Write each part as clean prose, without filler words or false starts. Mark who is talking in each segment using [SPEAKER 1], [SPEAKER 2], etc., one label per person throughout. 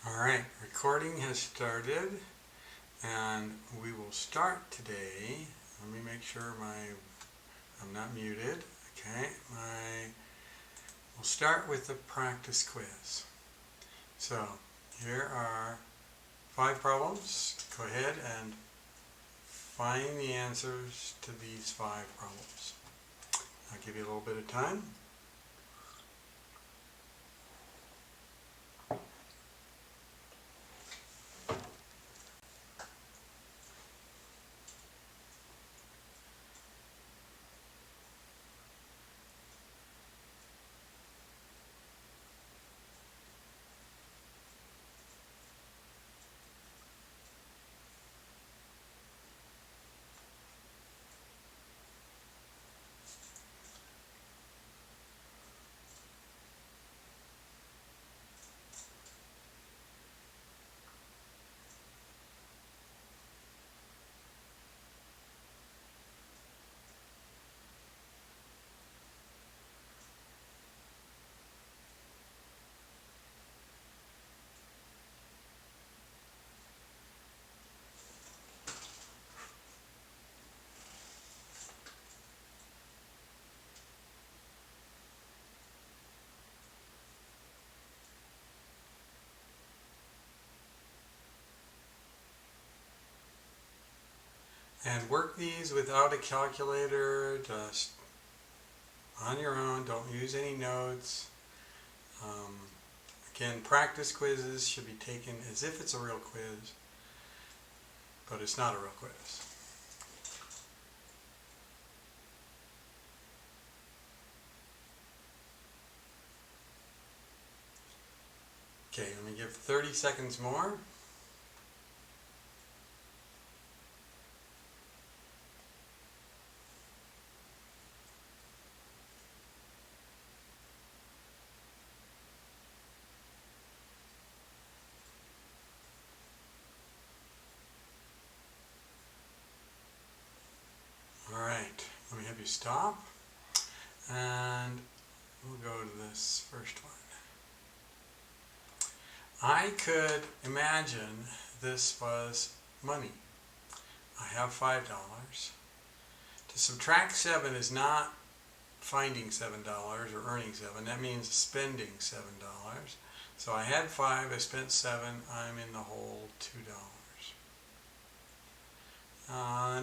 [SPEAKER 1] Alright, recording has started and we will start today. Let me make sure I'm not muted. Okay, we'll start with the practice quiz. So here are 5 problems. Go ahead and find the answers to these 5 problems. I'll give you a little bit of time. And work these without a calculator, just on your own. Don't use any notes. Again, practice quizzes should be taken as if it's a real quiz, but it's not a real quiz. Okay, let me give 30 seconds more. Alright, let me have you stop, and we'll go to this first one. I could imagine this was money. I have $5. To subtract 7 is not finding $7 or earning 7. That means spending $7. So I had 5, I spent 7, I'm in the hole $2.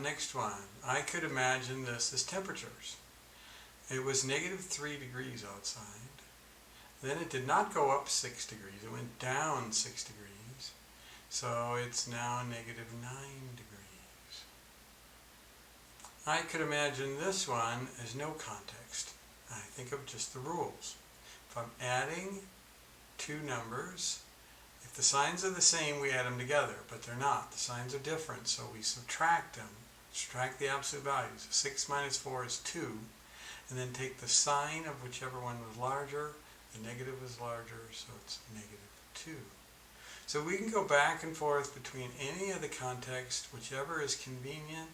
[SPEAKER 1] Next one. I could imagine this as temperatures. It was -3 degrees outside. Then it did not go up 6 degrees. It went down 6 degrees. So it's now -9 degrees. I could imagine this one as no context. I think of just the rules. If I'm adding 2 numbers, if the signs are the same, we add them together, but they're not. The signs are different, so we subtract them. Subtract the absolute values. 6 minus 4 is 2, and then take the sign of whichever one was larger. The negative was larger, so it's -2. So we can go back and forth between any of the context, whichever is convenient.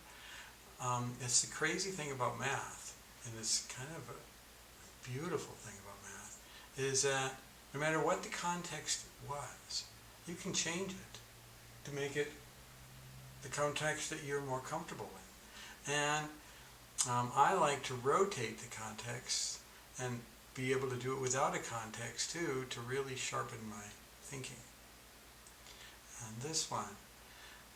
[SPEAKER 1] It's the crazy thing about math, and it's kind of a beautiful thing about math, is that no matter what the context was, you can change it to make it the context that you're more comfortable with. And I like to rotate the context and be able to do it without a context too, to really sharpen my thinking. And this one,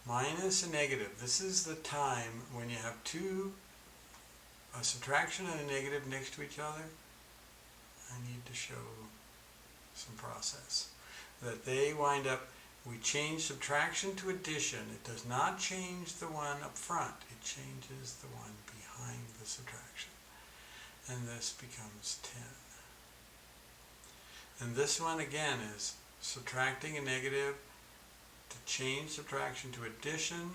[SPEAKER 1] minus a negative. This is the time when you have a subtraction and a negative next to each other. I need to show some process. That they wind up, we change subtraction to addition. It does not change the one up front. It changes the one behind the subtraction. And this becomes 10. And this one again is subtracting a negative. To change subtraction to addition,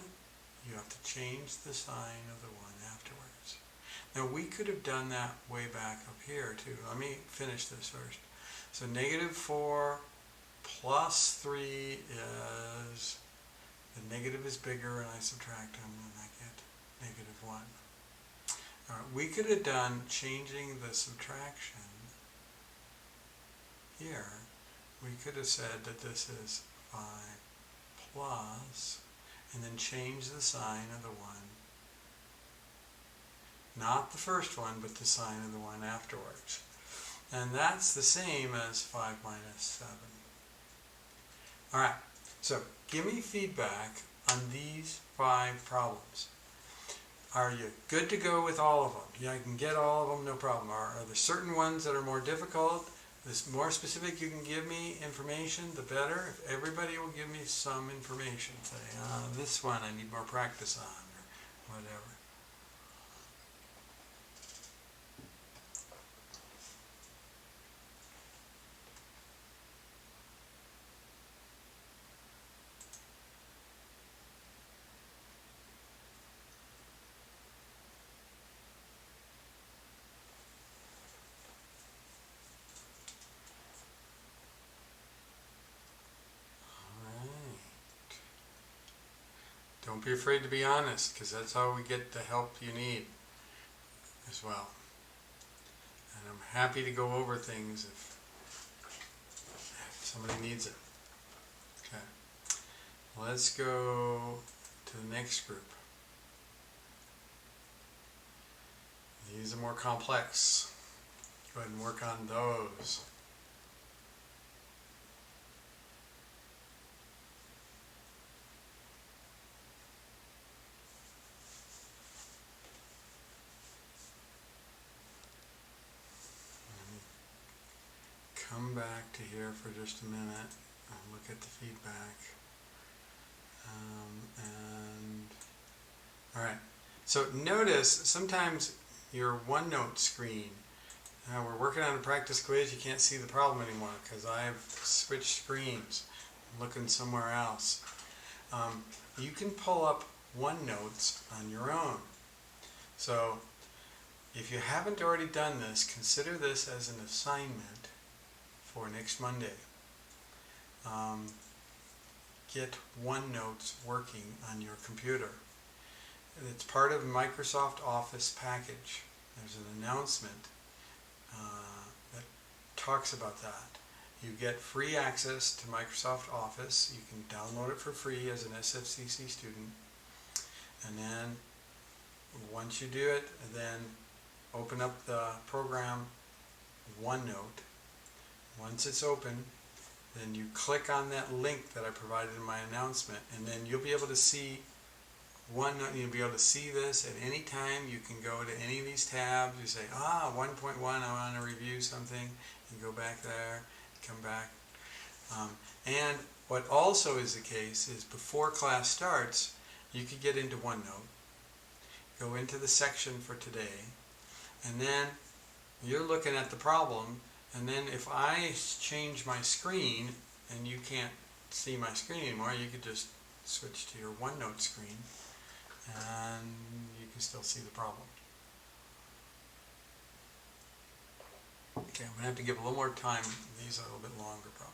[SPEAKER 1] you have to change the sign of the one afterwards. Now we could have done that way back up here too. Let me finish this first. So -4 plus 3 is, the negative is bigger, and I subtract them and I get -1. We could have done changing the subtraction here. We could have said that this is 5 plus, and then change the sign of the 1. Not the first one, but the sign of the 1 afterwards. And that's the same as 5 minus 7. Alright, so give me feedback on these 5 problems. Are you good to go with all of them? Yeah, I can get all of them, no problem. Are there certain ones that are more difficult? The more specific you can give me information, the better. If everybody will give me some information, say, this one I need more practice on, or whatever. Don't be afraid to be honest, because that's how we get the help you need as well. And I'm happy to go over things if somebody needs it. Okay. Let's go to the next group. These are more complex. Go ahead and work on those. Come back to here for just a minute and look at the feedback. Alright, so notice sometimes your OneNote screen, we're working on a practice quiz, you can't see the problem anymore because I've switched screens. I'm looking somewhere else. You can pull up OneNotes on your own. So if you haven't already done this, consider this as an assignment for next Monday. Get OneNotes working on your computer. It's part of Microsoft Office package. There's an announcement that talks about that. You get free access to Microsoft Office. You can download it for free as an SFCC student. And then once you do it, then open up the program OneNote. Once it's open, then you click on that link that I provided in my announcement, and then you'll be able to see OneNote. You'll be able to see this at any time. You can go to any of these tabs. You say, 1.1, I want to review something. You go back there, come back. And what also is the case is before class starts, you could get into OneNote, go into the section for today, and then you're looking at the problem. And then if I change my screen and you can't see my screen anymore, you could just switch to your OneNote screen and you can still see the problem. Okay, I'm going to have to give a little more time. These are a little bit longer problems.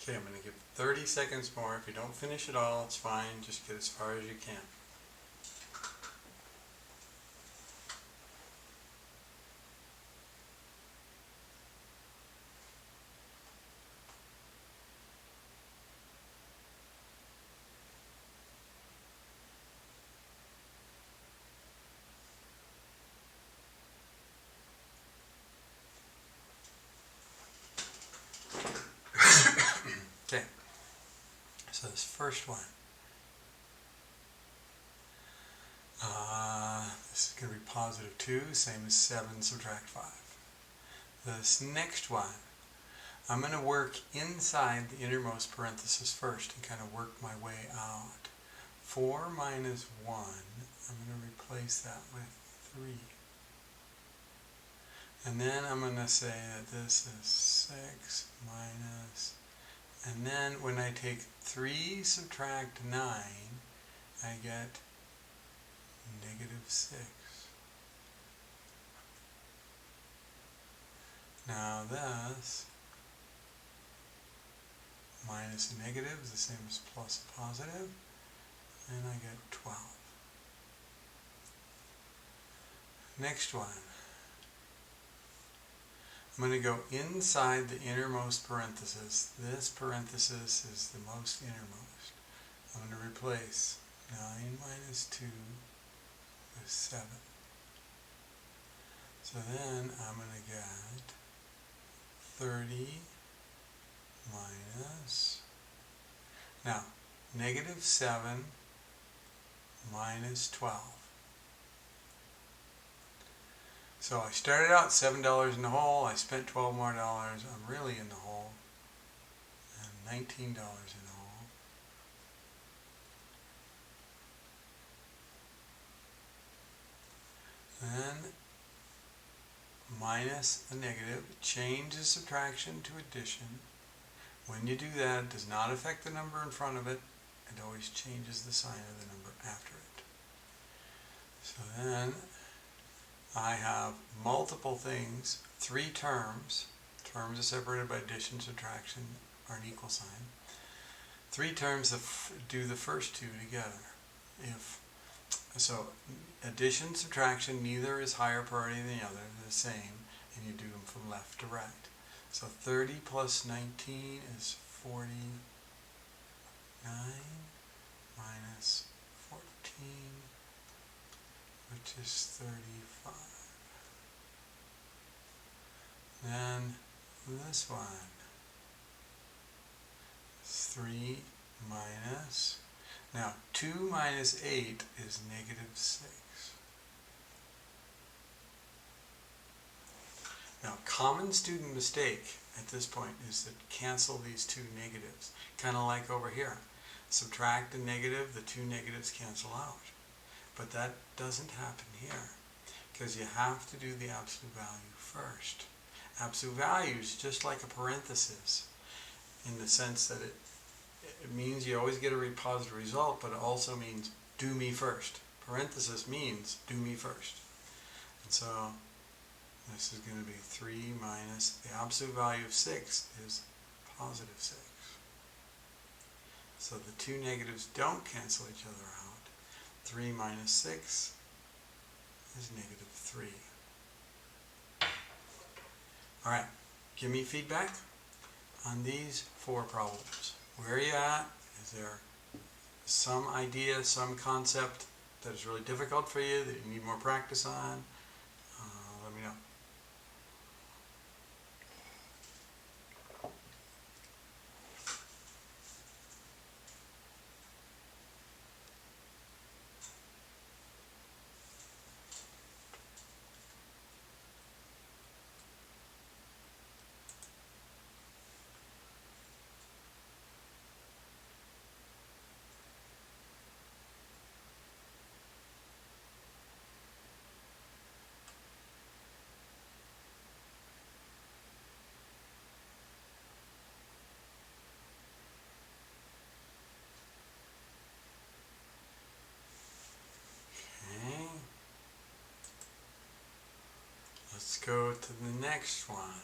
[SPEAKER 1] Okay, I'm going to give 30 seconds more. If you don't finish it all, it's fine. Just get as far as you can. first one. This is going to be positive 2, same as 7 subtract 5. This next one, I'm going to work inside the innermost parenthesis first and kind of work my way out. 4 minus 1, I'm going to replace that with 3. And then I'm going to say that this is 6 minus, and then when I take 3 subtract 9, I get negative 6. Now this minus a negative is the same as plus a positive, and I get 12. Next one. I'm going to go inside the innermost parenthesis. This parenthesis is the most innermost. I'm going to replace 9 minus 2 with 7. So then I'm going to get 30 minus, now, negative 7 minus 12. So I started out $7 in the hole, I spent $12 more. I'm really in the hole, and $19 in the hole. Then minus the negative, change the subtraction to addition. When you do that, it does not affect the number in front of it. It always changes the sign of the number after it. So then I have multiple things, 3 terms. Terms are separated by addition, subtraction, or an equal sign. 3 terms that do the first 2 together. So addition, subtraction, neither is higher priority than the other. They're the same, and you do them from left to right. So 30 plus 19 is 49 minus 14, which is 35. Then this one is 3 minus, now 2 minus 8 is negative 6. Now, common student mistake at this point is to cancel these 2 negatives, kind of like over here. Subtract a negative, the 2 negatives cancel out. But that doesn't happen here, because you have to do the absolute value first. Absolute value is just like a parenthesis, in the sense that it means you always get a positive result, but it also means do me first. Parenthesis means do me first. And so this is going to be 3 minus, the absolute value of 6 is positive 6. So the 2 negatives don't cancel each other out. 3 minus 6 is negative 3. Alright, give me feedback on these 4 problems. Where are you at? Is there some idea, some concept that is really difficult for you, that you need more practice on? Let me know. Let's go to the next one.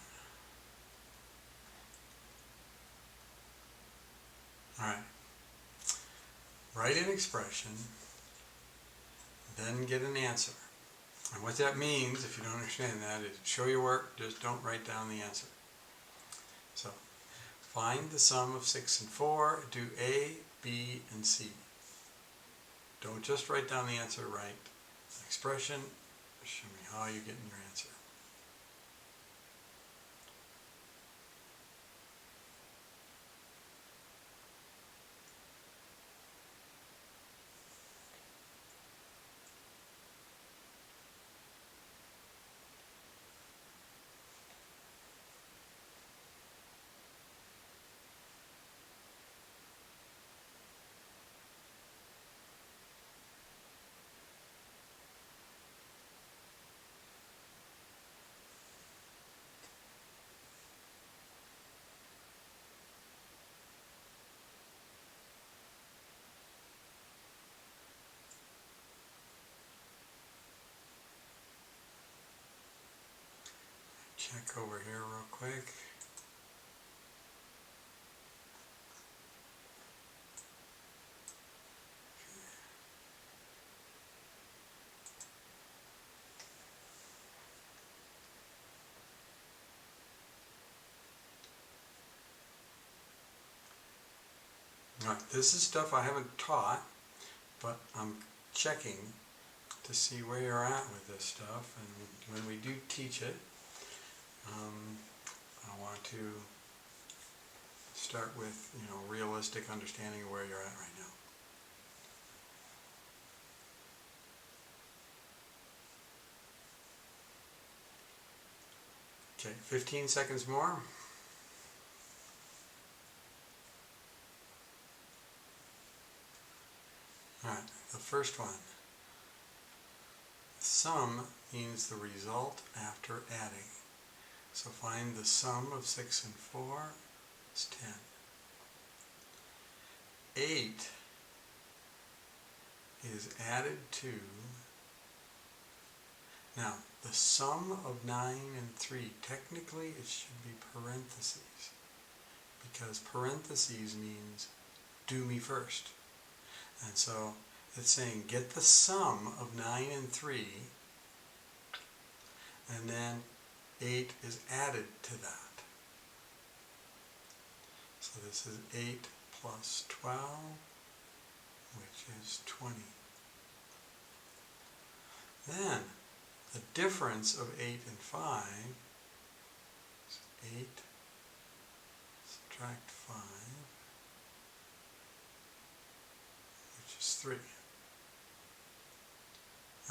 [SPEAKER 1] Alright. Write an expression, then get an answer. And what that means, if you don't understand that, is show your work, just don't write down the answer. So, find the sum of 6 and 4, do A, B, and C. Don't just write down the answer, write an expression, show me how you're getting your answer. check over here real quick. Alright, this is stuff I haven't taught, but I'm checking to see where you're at with this stuff, and when we do teach it, I want to start with, realistic understanding of where you're at right now. Okay, 15 seconds more. Alright, the first one. Sum means the result after adding. So find the sum of 6 and 4 is 10. 8 is added to, now the sum of 9 and 3, technically it should be parentheses, because parentheses means do me first. And so it's saying get the sum of 9 and 3, and then 8 is added to that. So this is 8 plus 12, which is 20. Then the difference of 8 and 5 is 8 subtract 5, which is 3.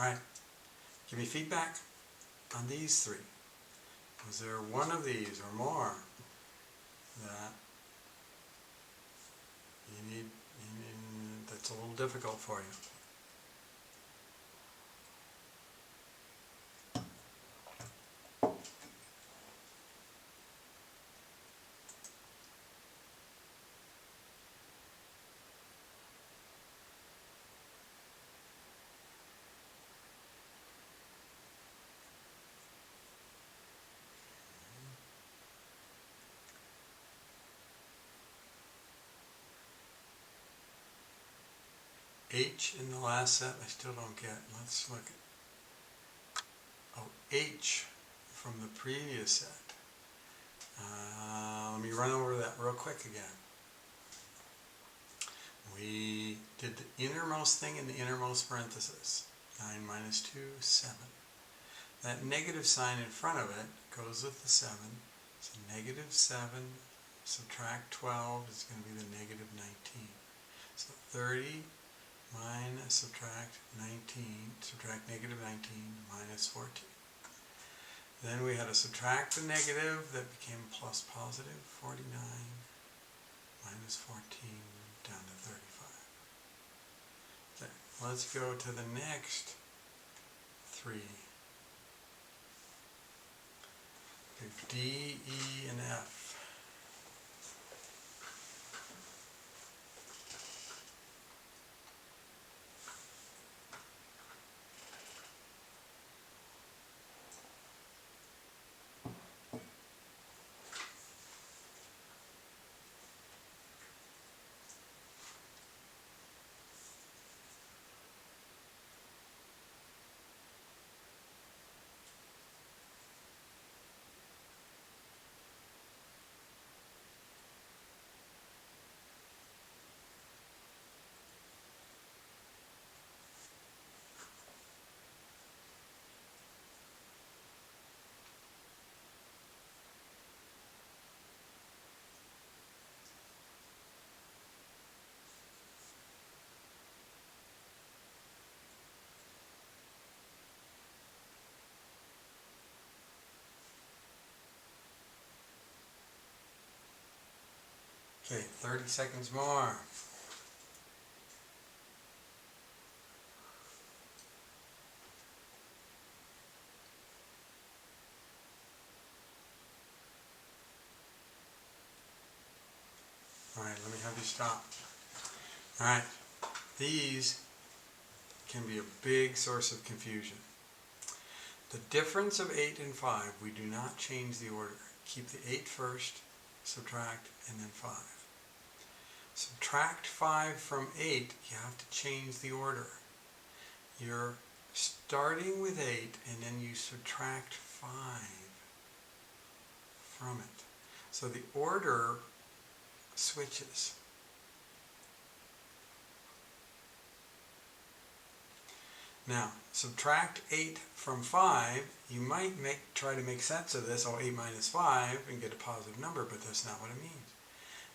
[SPEAKER 1] Alright, give me feedback on these 3. Was there one of these or more that you need that's a little difficult for you? H in the last set, I still don't get. Let's look at, H from the previous set. Let me run over that real quick again. We did the innermost thing in the innermost parenthesis. 9 minus 2, 7. That negative sign in front of it goes with the 7. So negative 7 subtract 12 is going to be the negative 19. So 30 minus subtract 19, subtract negative 19 minus 14. Then we had to subtract the negative, that became plus positive 49 minus 14 down to 35. Okay, let's go to the next 3. Okay, D, E, and F. Okay, 30 seconds more. Alright, let me have you stop. Alright, these can be a big source of confusion. The difference of 8 and 5, we do not change the order. Keep the 8 first, subtract, and then 5. Subtract 5 from 8, you have to change the order. You're starting with 8, and then you subtract 5 from it. So the order switches. Now, subtract 8 from 5, you might try to make sense of this, 8 minus 5, and get a positive number, but that's not what it means.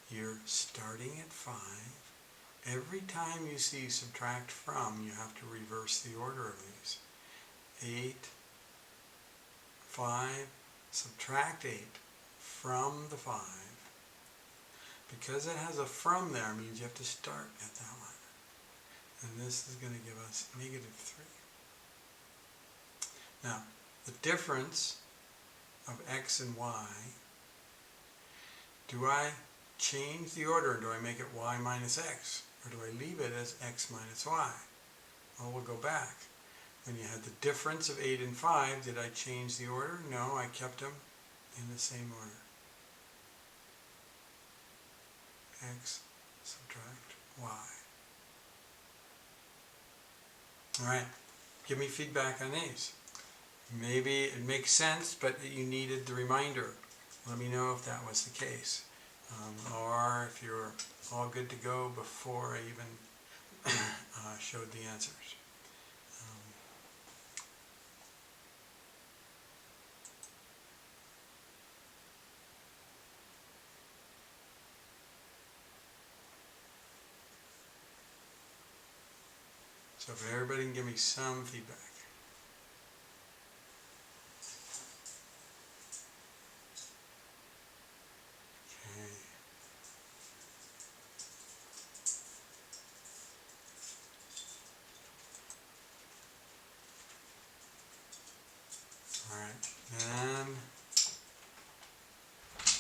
[SPEAKER 1] You're starting at 5. Every time you see subtract from, you have to reverse the order of these. 8, 5, subtract 8 from the 5. Because it has a from there, means you have to start at that one. And this is going to give us negative 3. Now, the difference of x and y, do I change the order? Do I make it y minus x? Or do I leave it as x minus y? Well, we'll go back. When you had the difference of 8 and 5, did I change the order? No, I kept them in the same order. X subtract y. Alright, give me feedback on these. Maybe it makes sense, but you needed the reminder. Let me know if that was the case. Or if you're all good to go before I even showed the answers. So if everybody can give me some feedback. Okay. Alright, then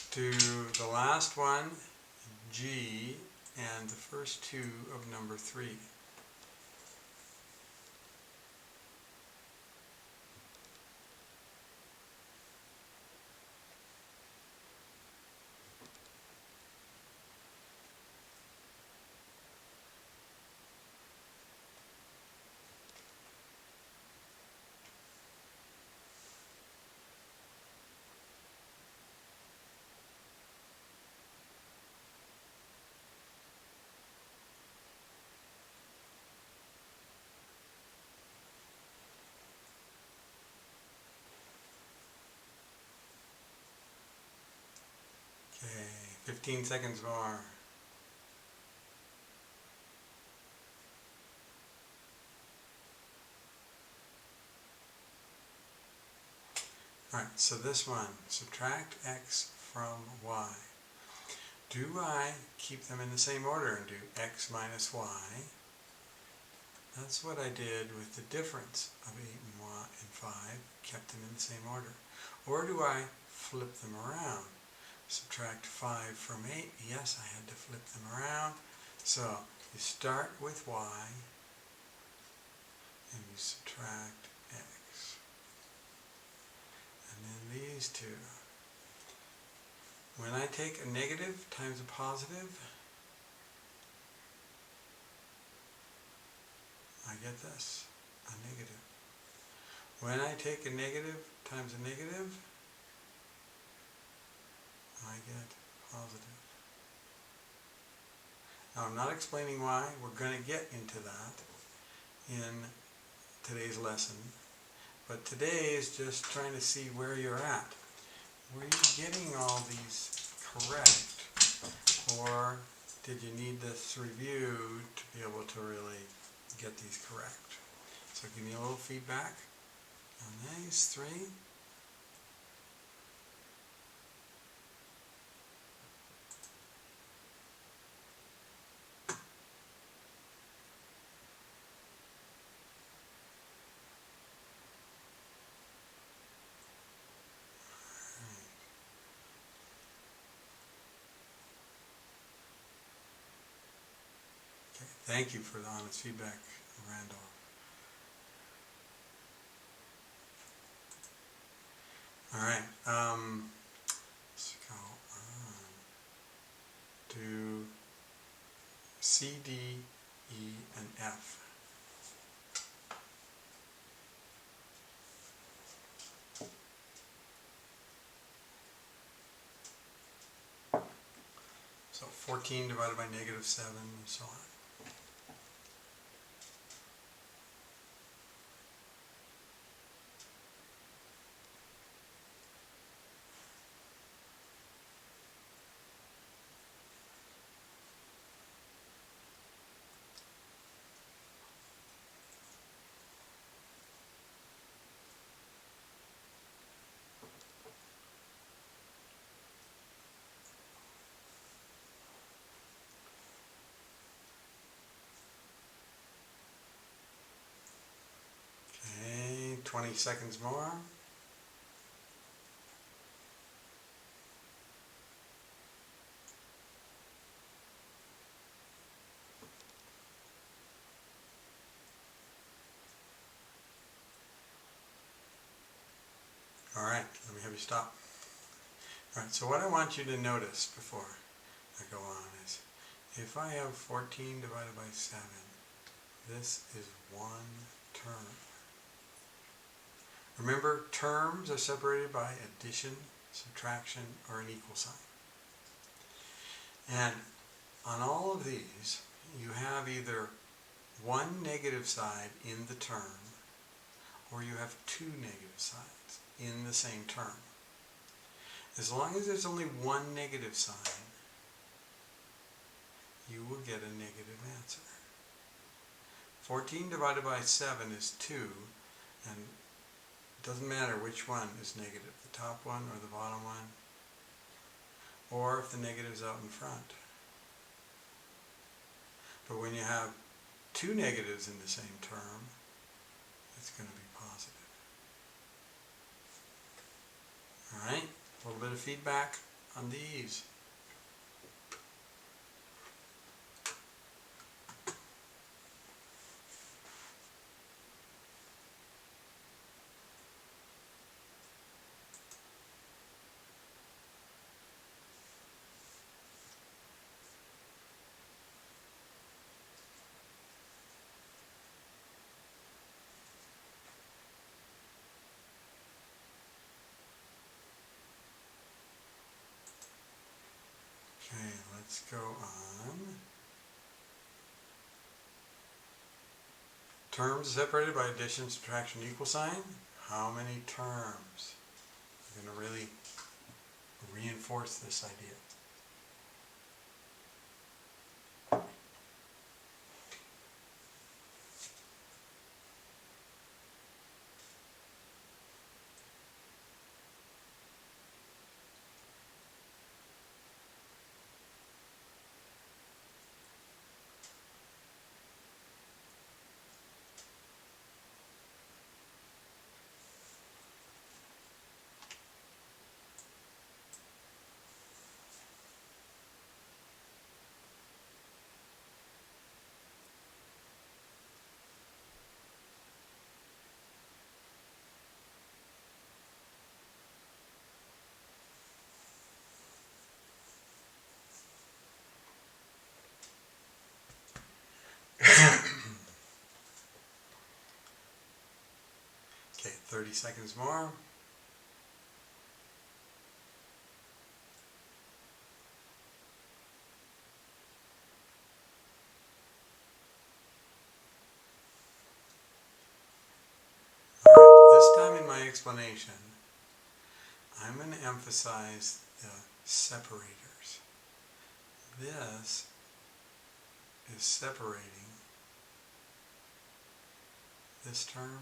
[SPEAKER 1] to the last one, G, and the first two of number 3. Okay, 15 seconds more. Alright, so this one, subtract x from y. Do I keep them in the same order and do x minus y? That's what I did with the difference of 8 and 5, kept them in the same order. Or do I flip them around? Subtract 5 from 8, yes, I had to flip them around. So you start with y and you subtract x. And then these two. When I take a negative times a positive, I get this, a negative. When I take a negative times a negative, I get positive. Now I'm not explaining why, we're going to get into that in today's lesson, but today is just trying to see where you're at. Were you getting all these correct, or did you need this review to be able to really get these correct? So give me a little feedback on these 3. Thank you for the honest feedback, Randolph. All right, let's go on to C, D, E, and F. So 14 divided by -7 and so on. Okay, 20 seconds more. All right, let me have you stop. All right, so what I want you to notice before I go on is, if I have 14 divided by 7, this is one term. Remember, terms are separated by addition, subtraction, or an equal sign. And on all of these, you have either one negative side in the term, or you have two negative sides in the same term. As long as there's only one negative sign, you will get a negative answer. 14 divided by 7 is 2, and it doesn't matter which one is negative, the top one or the bottom one, or if the negative is out in front. But when you have two negatives in the same term, it's going to be positive. All right, a little bit of feedback on these. Okay, let's go on. Terms separated by addition, subtraction, equal sign. How many terms? I'm going to really reinforce this idea. Okay, 30 seconds more. Alright, this time in my explanation, I'm going to emphasize the separators. This is separating this term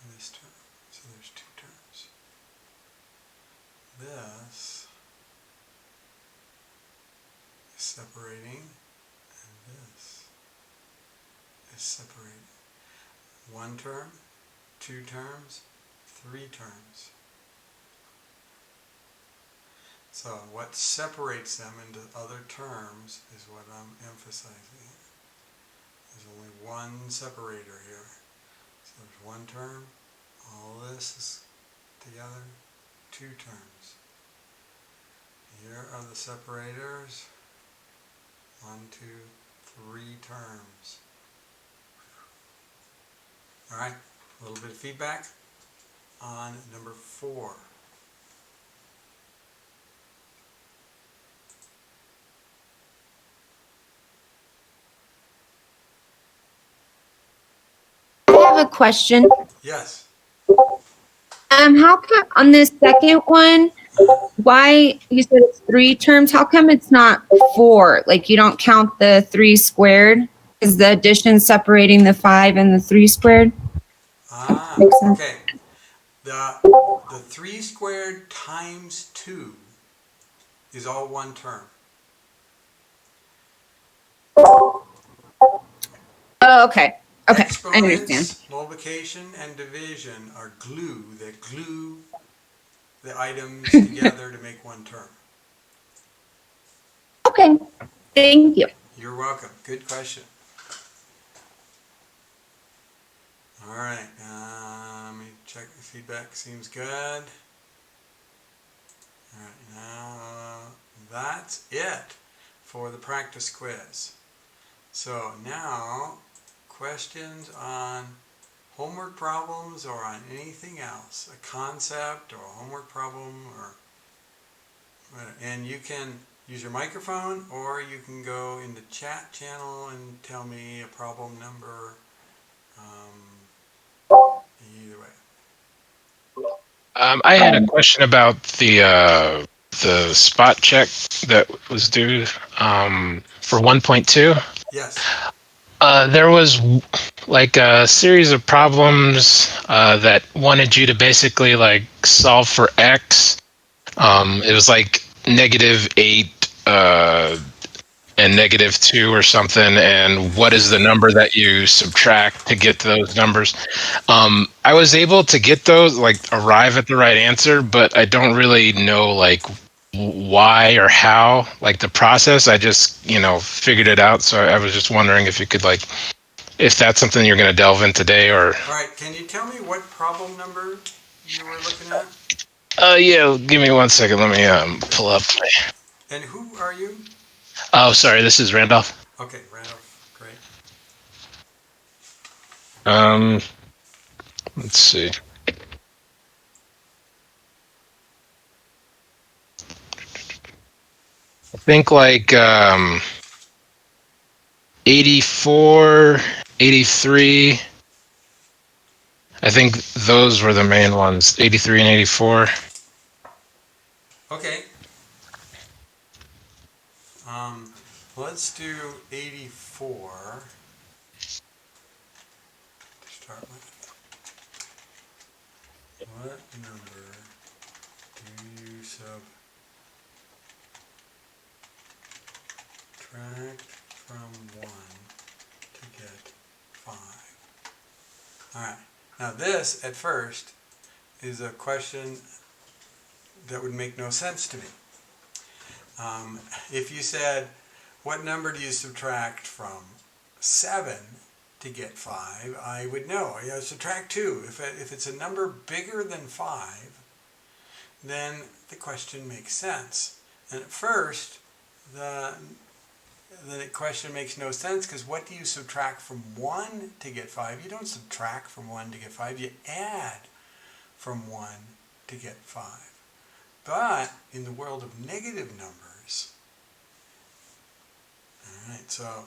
[SPEAKER 1] and this term. So there's two terms. This is separating, and this is separating. One term, two terms, three terms. So what separates them into other terms is what I'm emphasizing. There's only one separator here. So there's one term, all this is together, 2 terms. Here are the separators, 1, 2, 3 terms. All right, a little bit of feedback on number 4.
[SPEAKER 2] I have a question.
[SPEAKER 1] Yes.
[SPEAKER 2] How come on this second one, why you said it's 3 terms? How come it's not 4? Like you don't count the 3 squared? Is the addition separating the 5 and the 3 squared? Makes sense.
[SPEAKER 1] Okay. The 3 squared times 2 is all one term.
[SPEAKER 2] Oh, okay. Okay, I understand.
[SPEAKER 1] Exponents, multiplication, and division are glue that glue the items together to make one term.
[SPEAKER 2] Okay, thank you.
[SPEAKER 1] You're welcome. Good question. All right, let me check the feedback. Seems good. All right, now that's it for the practice quiz. So now, questions on homework problems or on anything else, a concept or a homework problem, or and you can use your microphone or you can go in the chat channel and tell me a problem number. Either way.
[SPEAKER 3] I had a question about the spot check that was due for 1.2.
[SPEAKER 1] Yes.
[SPEAKER 3] There was like a series of problems that wanted you to basically like solve for x. It was like -8 and -2 or something, and what is the number that you subtract to get those numbers? I was able to get those, like arrive at the right answer, but I don't really know like why or how, like the process. I just, figured it out. So I was just wondering if you could like, if that's something you're going to delve in today or.
[SPEAKER 1] All right. Can you tell me what problem number you were looking at?
[SPEAKER 3] Yeah, give me 1 second. Let me pull up.
[SPEAKER 1] And who are you?
[SPEAKER 3] Oh, sorry, this is Randolph.
[SPEAKER 1] Okay, Randolph. Great.
[SPEAKER 3] Um, let's see. I think like 84, 83. I think those were the main ones, 83 and 84.
[SPEAKER 1] Okay. Um, let's do 84 to start with. What number do you subtract from 1 to get 5? All right. Now this, at first, is a question that would make no sense to me. If you said, what number do you subtract from 7 to get 5, I would know. Subtract 2. If it's a number bigger than 5, then the question makes sense. And at first, the question makes no sense, because what do you subtract from 1 to get 5? You don't subtract from 1 to get 5. You add from 1 to get 5. But in the world of negative numbers, all right, so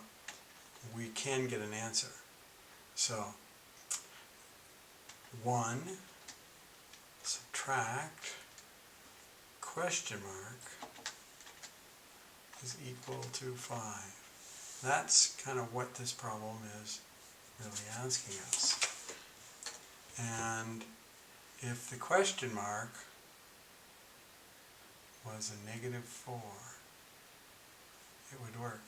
[SPEAKER 1] we can get an answer. So 1 subtract question mark is equal to 5. That's kind of what this problem is really asking us. And if the question mark was a -4, it would work.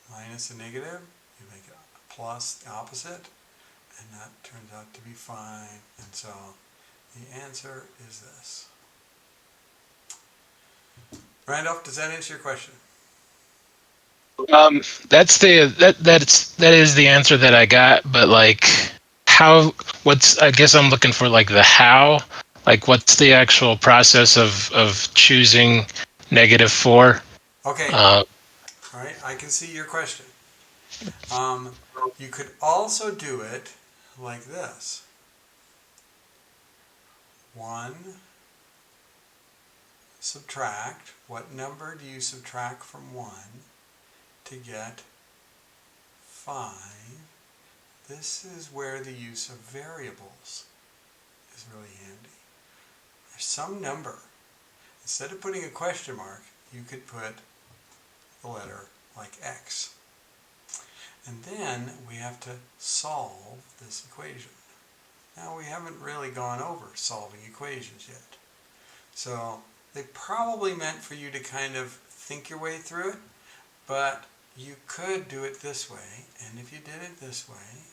[SPEAKER 1] Minus a negative, you make a plus the opposite, and that turns out to be fine. And so the answer is this. Randolph, does that answer your question?
[SPEAKER 3] That is the answer that I got, but like I guess I'm looking for like the how, like what's the actual process of choosing -4?
[SPEAKER 1] Okay,
[SPEAKER 3] Uh,
[SPEAKER 1] all right, I can see your question. Um, you could also do it like this. 1, subtract. What number do you subtract from 1 to get 5? This is where the use of variables is really handy. There's some number. Instead of putting a question mark, you could put the letter like x. And then we have to solve this equation. Now we haven't really gone over solving equations yet. So they probably meant for you to kind of think your way through it, but you could do it this way, and if you did it this way,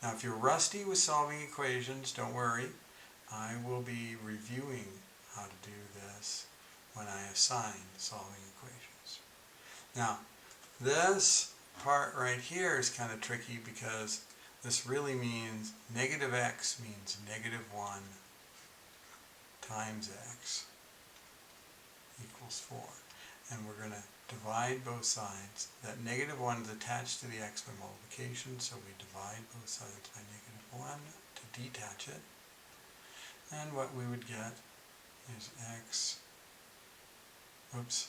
[SPEAKER 1] now if you're rusty with solving equations, don't worry. I will be reviewing how to do this when I assign solving equations. Now, this part right here is kind of tricky because this really means negative x means -1 times x equals 4. And we're going to divide both sides. That -1 is attached to the x by multiplication, so we divide both sides by -1 to detach it. And what we would get is x, oops,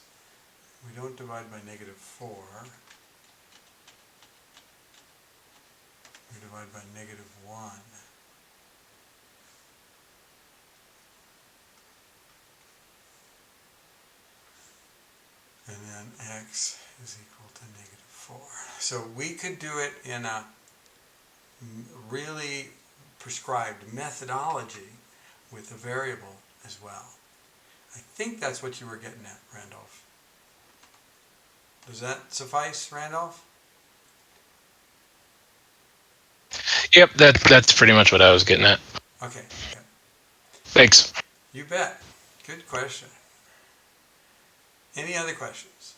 [SPEAKER 1] we don't divide by -4, we divide by -1. And then x is equal to -4. So we could do it in a really prescribed methodology with a variable as well. I think that's what you were getting at, Randolph. Does that suffice, Randolph?
[SPEAKER 3] yep, that's pretty much what I was getting at.
[SPEAKER 1] Okay, good.
[SPEAKER 3] Thanks.
[SPEAKER 1] You bet. Good question. Any other questions?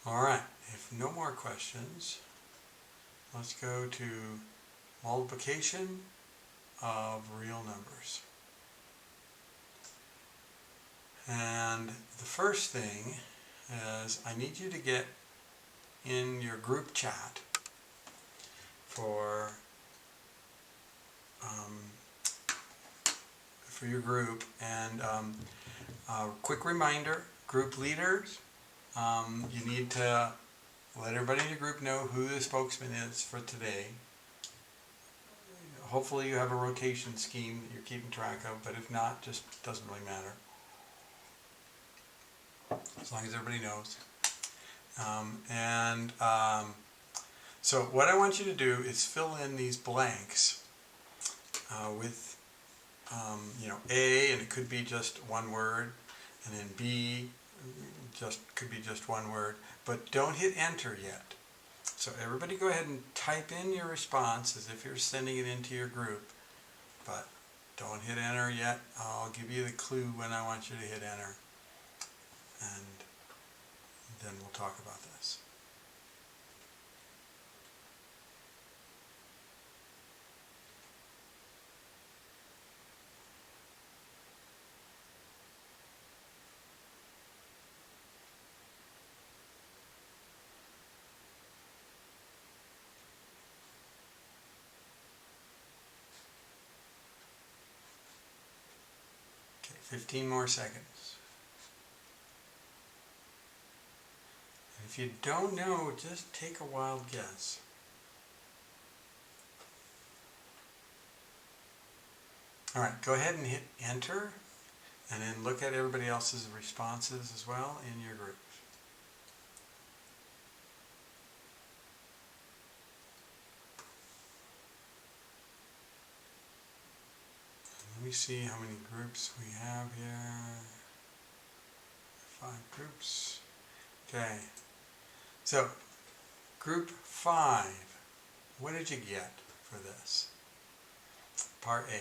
[SPEAKER 1] All right, if no more questions, let's go to multiplication of real numbers. And the first thing is I need you to get in your group chat for your group, and a quick reminder, group leaders, you need to let everybody in your group know who the spokesman is for today. Hopefully you have a rotation scheme that you're keeping track of, but if not, just doesn't really matter. As long as everybody knows. So what I want you to do is fill in these blanks with A, and it could be just one word, and then B could be just one word, but don't hit enter yet. So everybody go ahead and type in your response as if you're sending it into your group, but don't hit enter yet. I'll give you the clue when I want you to hit enter, and then we'll talk about this. Okay, 15 more seconds. And if you don't know, just take a wild guess. All right, go ahead and hit enter, and then look at everybody else's responses as well in your group. Let me see how many groups we have here. 5 groups. Okay. So, group 5, what did you get for this? Part A.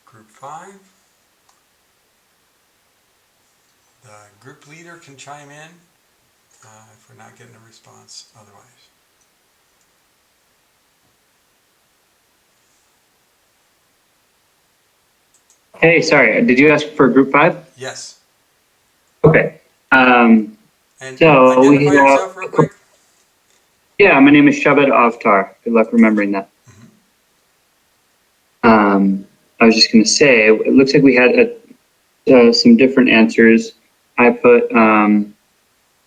[SPEAKER 1] Group 5. The group leader can chime in if we're not getting a response otherwise.
[SPEAKER 4] Hey, sorry, did you ask for group 5?
[SPEAKER 1] Yes.
[SPEAKER 4] Okay.
[SPEAKER 1] And
[SPEAKER 4] So we
[SPEAKER 1] identify
[SPEAKER 4] have,
[SPEAKER 1] yourself real quick.
[SPEAKER 4] yeah, my name is Shabbat Avtar. Good luck remembering that. I was just going to say, it looks like we had some different answers. I put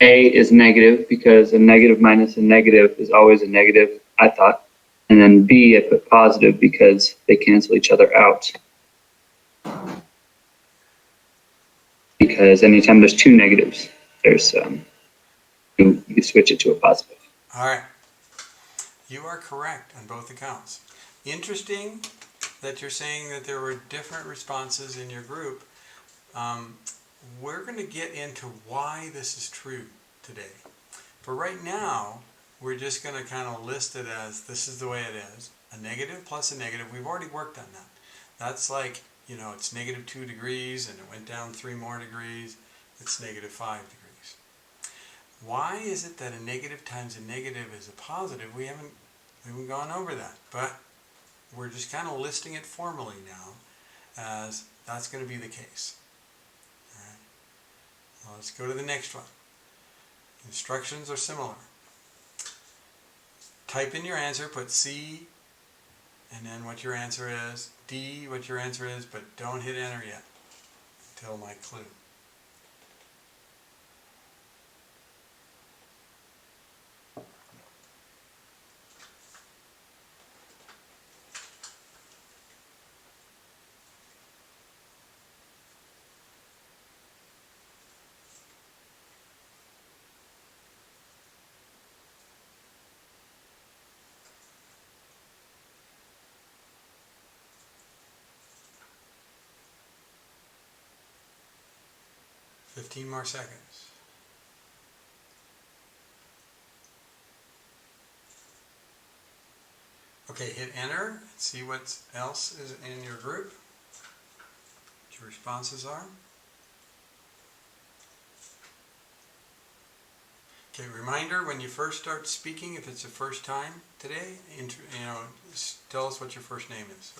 [SPEAKER 4] A is negative because a negative minus a negative is always a negative, I thought. And then B, I put positive because they cancel each other out. Because anytime there's two negatives, there's you switch it to a positive.
[SPEAKER 1] All right. You are correct on both accounts. Interesting that you're saying that there were different responses in your group. We're going to get into why this is true today. But right now, we're just going to kind of list it as this is the way it is. A negative plus a negative. We've already worked on that. That's like, you know, it's negative 2 degrees and it went down 3 more degrees. It's negative 5 degrees. Why is it that a negative times a negative is a positive? We haven't gone over that. But we're just kind of listing it formally now as that's going to be the case. All right. Well, let's go to the next one. Instructions are similar. Type in your answer, put C, and then what your answer is, D, what your answer is, but don't hit enter yet until my clue. Fifteen more seconds. Okay, hit enter and see what else is in your group, what your responses are. Okay, reminder, when you first start speaking, if it's the first time today, tell us what your first name is.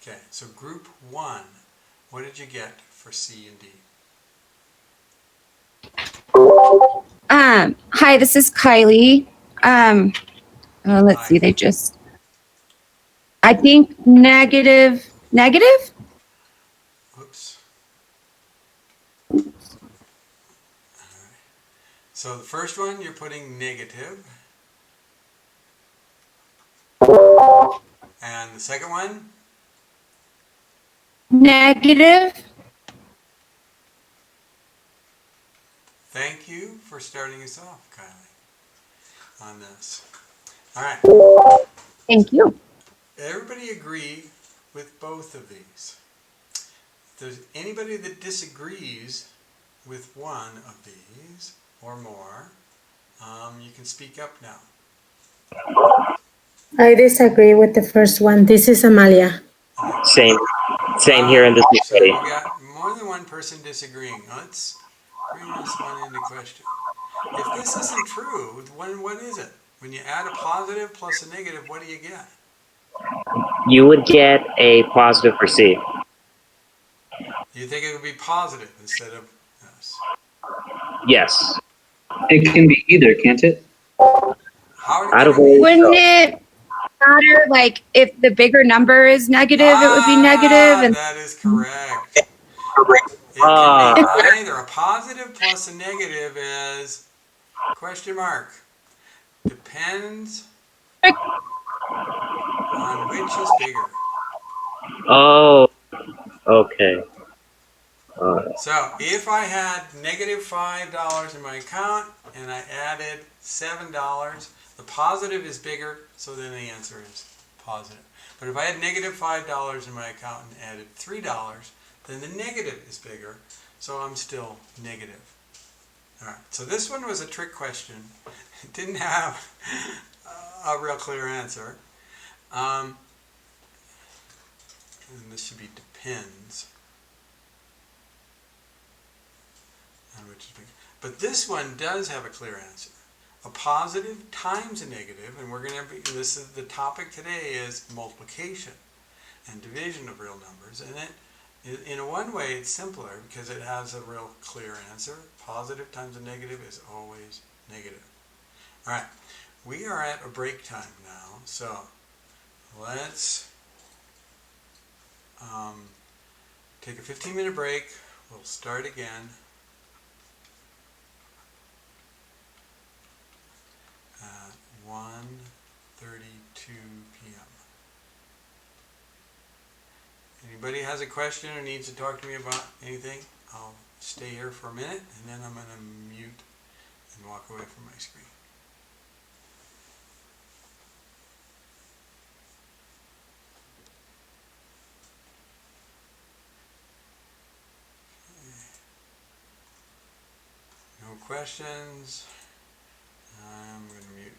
[SPEAKER 1] Okay, so group 1, what did you get for C and D?
[SPEAKER 2] Hi, this is Kylie. Let's
[SPEAKER 1] Hi.
[SPEAKER 2] see, I think negative.
[SPEAKER 1] Oops. So the first one, you're putting negative. And the second one?
[SPEAKER 2] Negative.
[SPEAKER 1] Thank you for starting us off, Kylie, on this. All right.
[SPEAKER 2] Thank you.
[SPEAKER 1] Everybody agree with both of these. If there's anybody that disagrees with one of these or more, you can speak up now.
[SPEAKER 5] I disagree with the first one. This is Amalia.
[SPEAKER 6] Same here in this
[SPEAKER 1] So
[SPEAKER 6] study.
[SPEAKER 1] we got more than one person disagreeing. Let's bring this one into question. If this isn't true, what is it? When you add a positive plus a negative, what do you get?
[SPEAKER 6] You would get a positive for C.
[SPEAKER 1] You think it would be positive instead of this?
[SPEAKER 6] Yes.
[SPEAKER 4] It can be either, can't it?
[SPEAKER 1] How
[SPEAKER 6] I
[SPEAKER 1] can
[SPEAKER 6] don't
[SPEAKER 1] it be?
[SPEAKER 6] believe
[SPEAKER 2] Wouldn't it matter, like, if the bigger number is negative, it would be negative? And
[SPEAKER 1] That is correct. It can be either. A positive plus a negative is question mark. Depends on which is bigger.
[SPEAKER 6] Oh, okay.
[SPEAKER 1] So if I had negative $5 in my account and I added $7, the positive is bigger, so then the answer is positive. But if I had negative $5 in my account and added $3, then the negative is bigger, so I'm still negative. All right, so this one was a trick question. It didn't have a real clear answer. And this should be depends on which is bigger. But this one does have a clear answer. A positive times a negative, and we're going to be, this is the topic today, is multiplication and division of real numbers. And it, in one way, it's simpler because it has a real clear answer. Positive times a negative is always negative. All right, we are at a break time now, so let's take a 15-minute break. We'll start again at 1:32 p.m. Anybody has a question or needs to talk to me about anything, I'll stay here for a minute and then I'm going to mute and walk away from my screen. No questions. I'm going to mute.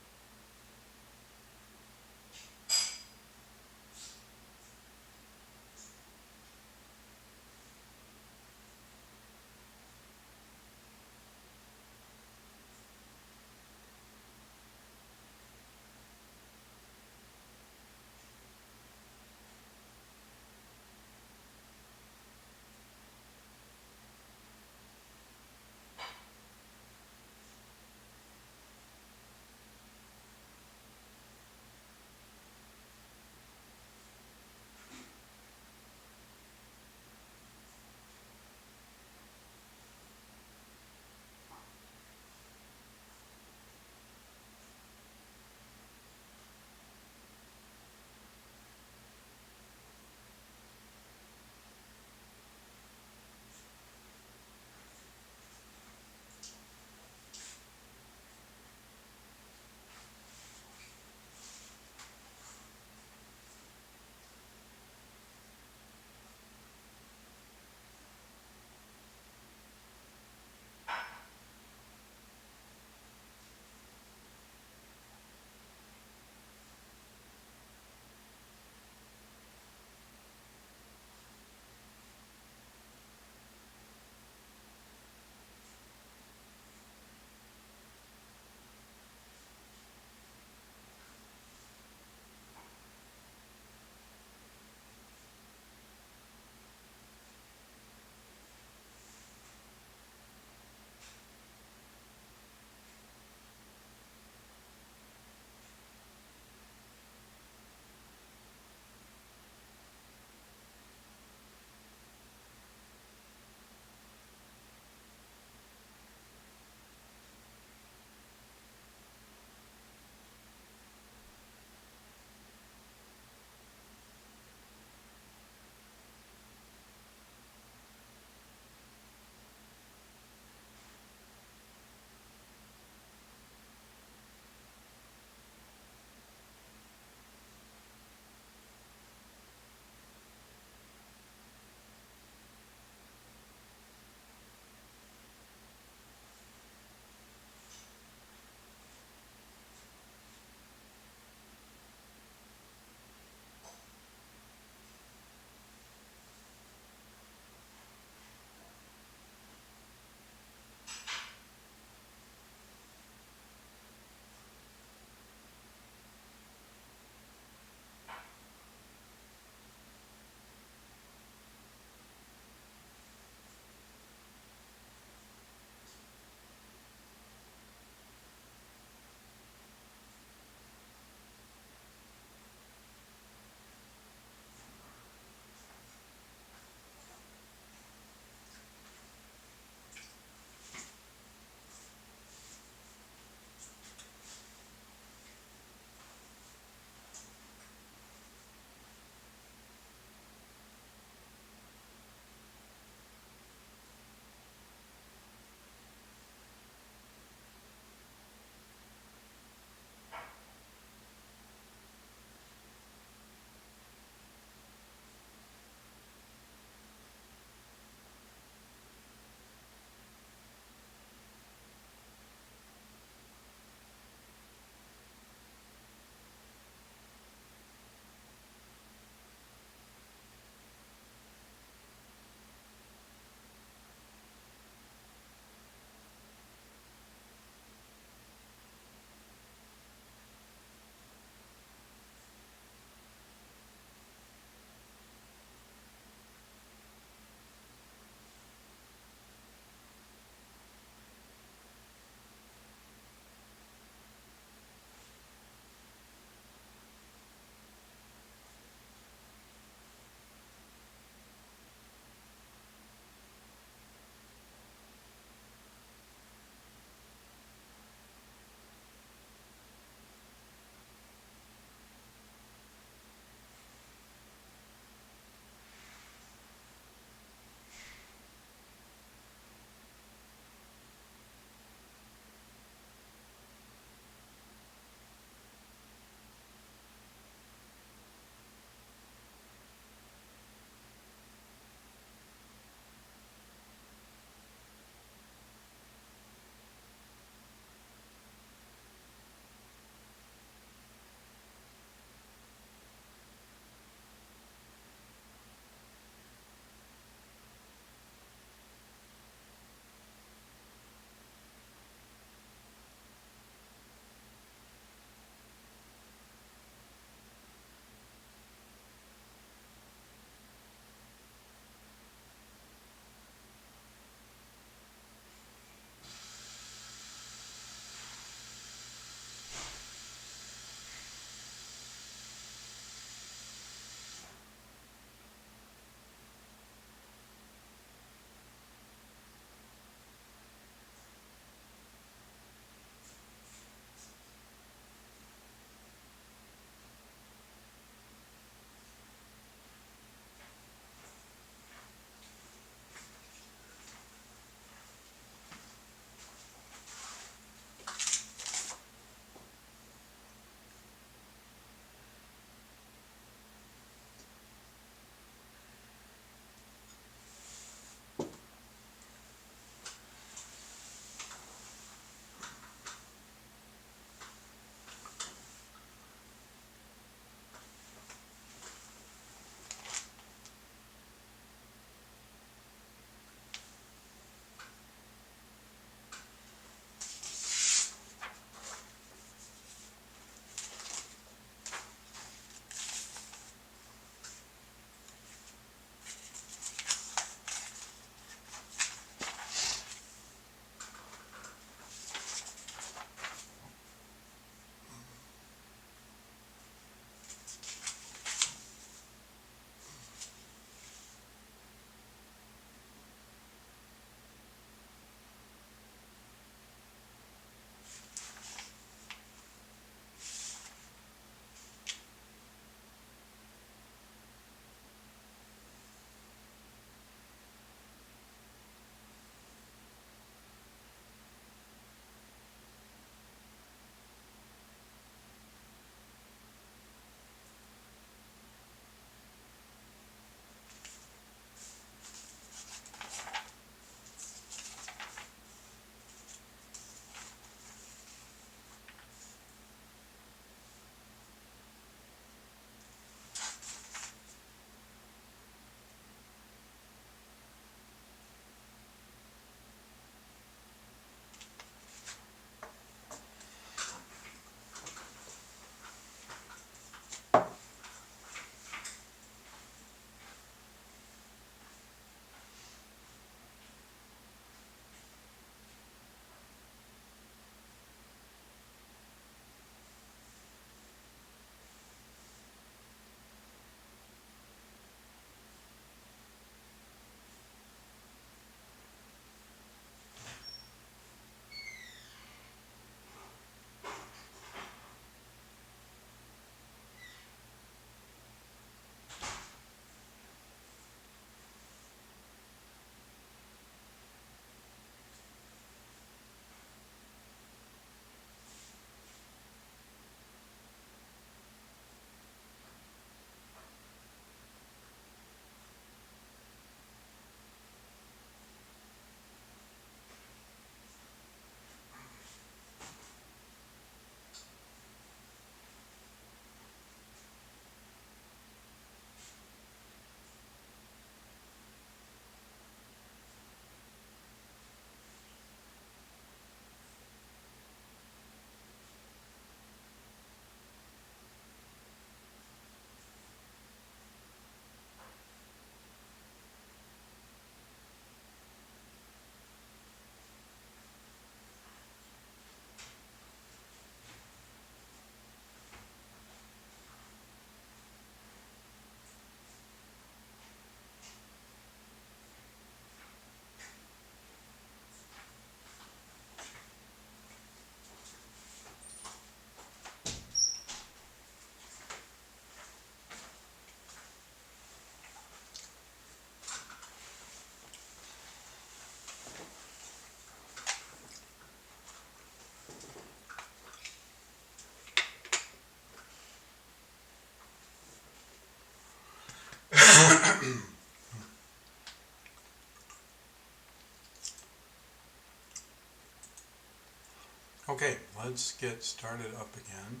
[SPEAKER 1] Okay, let's get started up again.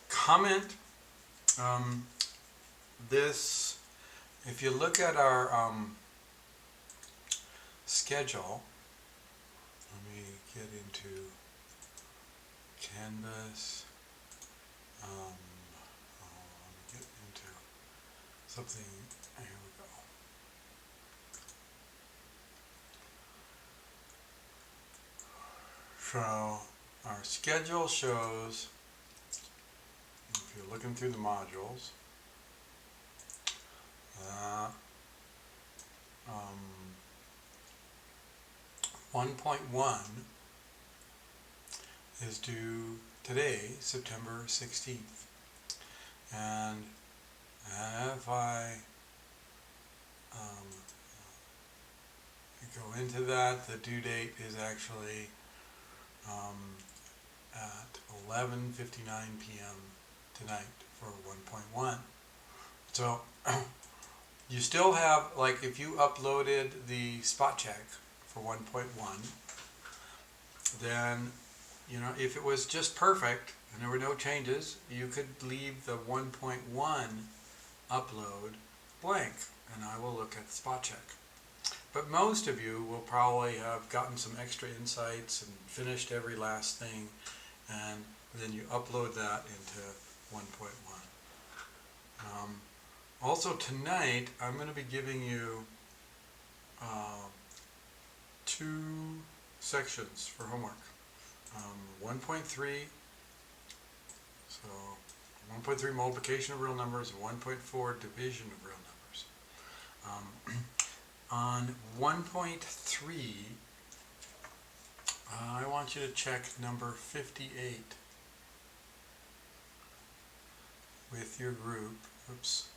[SPEAKER 1] Comment this, if you look at our schedule, let me get into Canvas. Let me get into something. Here we go. So our schedule shows, if you're looking through the modules, 1.1 is due today, September 16th. And if I go into that, the due date is actually at 11:59 p.m. tonight for 1.1. So you still have, like, if you uploaded the spot check for 1.1, then, you know, if it was just perfect and there were no changes, you could leave the 1.1 upload blank, and I will look at the spot check. But most of you will probably have gotten some extra insights and finished every last thing, and then you upload that into 1.1. Also tonight, I'm going to be giving you 2 sections for homework. 1.3, so 1.3 multiplication of real numbers, and 1.4 division of real numbers. On 1.3, I want you to check number 58 with your group. Oops.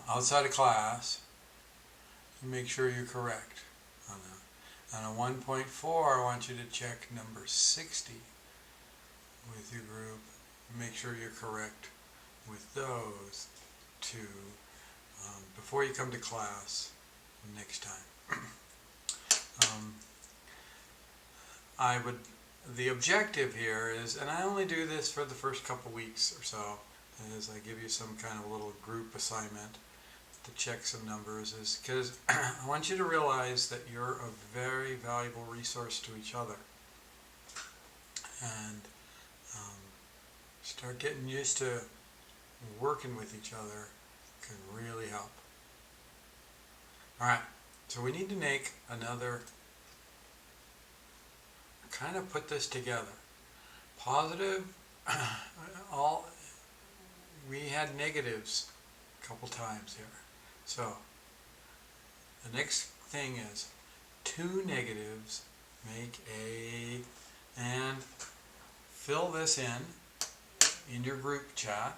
[SPEAKER 1] Outside of class, make sure you're correct on that. And on 1.4, I want you to check number 60 with your group. Make sure you're correct with those 2 before you come to class next time. The objective here is, and I only do this for the first couple weeks or so, is I give you some kind of little group assignment to check some numbers, is because I want you to realize that you're a very valuable resource to each other. And start getting used to working with each other can really help. Alright, so we need to make another, kind of put this together. Positive, we had negatives a couple times here. So the next thing is 2 negatives make a, and fill this in your group chat.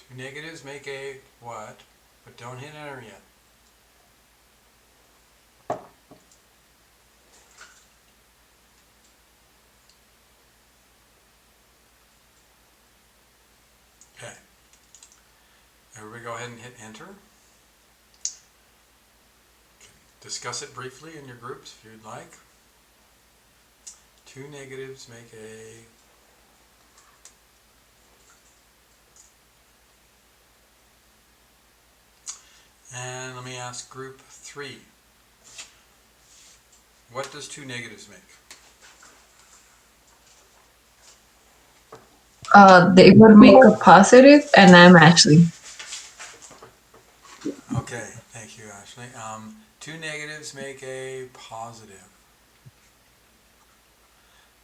[SPEAKER 1] 2 negatives make a what? But don't hit enter yet. Okay. Everybody go ahead and hit enter. Discuss it briefly in your groups if you'd like. 2 negatives make a, and let me ask group 3. What does 2 negatives make?
[SPEAKER 7] They would make a positive, and I'm Ashley.
[SPEAKER 1] Okay, thank you, Ashley. 2 negatives make a positive.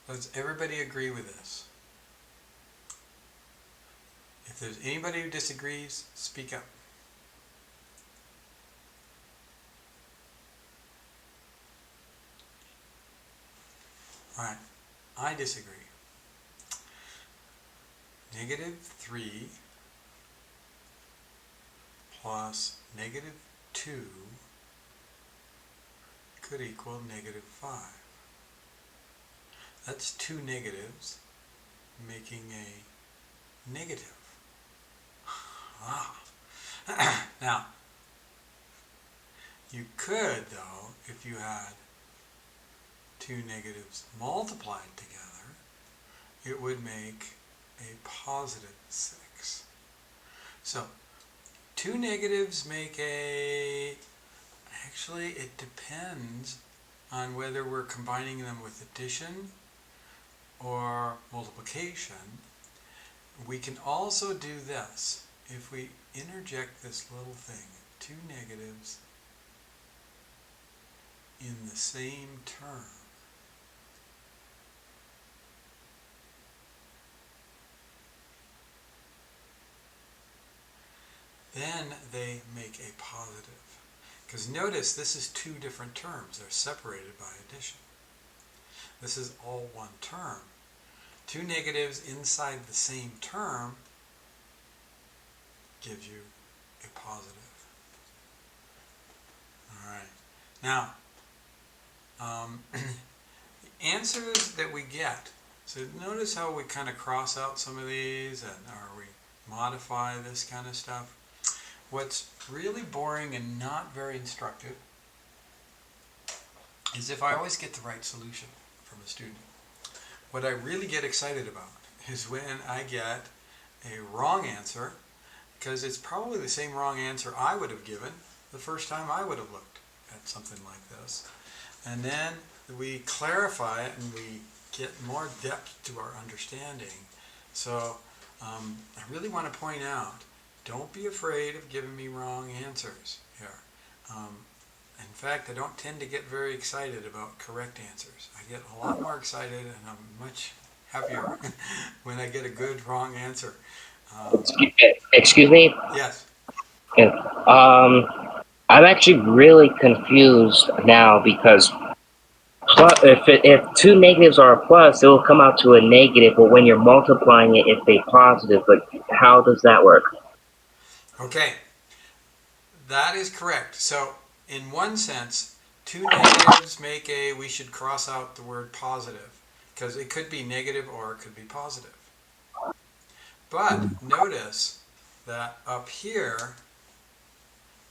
[SPEAKER 1] Does everybody agree with this? If there's anybody who disagrees, speak up. Alright, I disagree. Negative 3 plus negative 2 could equal negative 5. That's 2 negatives making a negative. Now, you could, though, if you had two negatives multiplied together, it would make a positive 6. So, two negatives make a... Actually, it depends on whether we're combining them with addition or multiplication. We can also do this. If we interject this little thing, two negatives in the same term, then they make a positive. Because notice, this is two different terms. They're separated by addition. This is all one term. Two negatives inside the same term gives you a positive. All right. Now, the answers that we get. So notice how we kind of cross out some of these, or we modify this kind of stuff. What's really boring and not very instructive is if I always get the right solution from a student. What I really get excited about is when I get a wrong answer, because it's probably the same wrong answer I would have given the first time I would have looked at something like this. And then we clarify it and we get more depth to our understanding. So I really want to point out, don't be afraid of giving me wrong answers here. In fact, I don't tend to get very excited about correct answers. I get a lot more excited and I'm much happier when I get a good wrong answer.
[SPEAKER 6] Excuse me?
[SPEAKER 1] Yes.
[SPEAKER 6] Yeah. I'm actually really confused now because if two negatives are a plus, it will come out to a negative, but when you're multiplying it, it's a positive. But how does that work?
[SPEAKER 1] Okay. That is correct. So, in one sense, two negatives make a, we should cross out the word positive, because it could be negative or it could be positive. But notice that up here,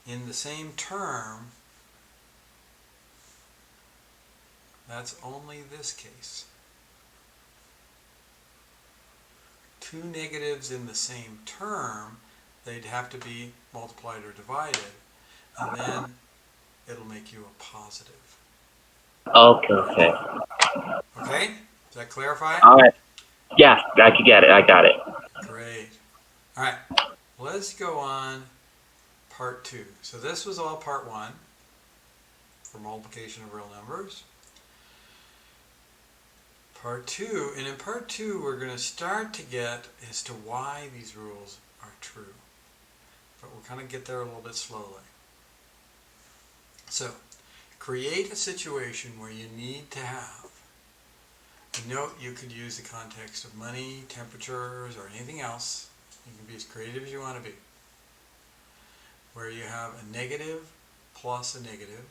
[SPEAKER 1] in the same term, that's only this case. Two negatives in the same term, they'd have to be multiplied or divided, and then it'll make you a positive.
[SPEAKER 6] Okay.
[SPEAKER 1] Okay? Does that clarify?
[SPEAKER 6] All right. Yeah, I could get it. I got it.
[SPEAKER 1] Great. All right. Let's go on part 2. So this was all part 1 for multiplication of real numbers. Part 2, and in part 2 we're going to start to get as to why these rules are true. But we'll kind of get there a little bit slowly. So, create a situation where you need to have, note you could use the context of money, temperatures, or anything else. You can be as creative as you want to be. Where you have a negative plus a negative.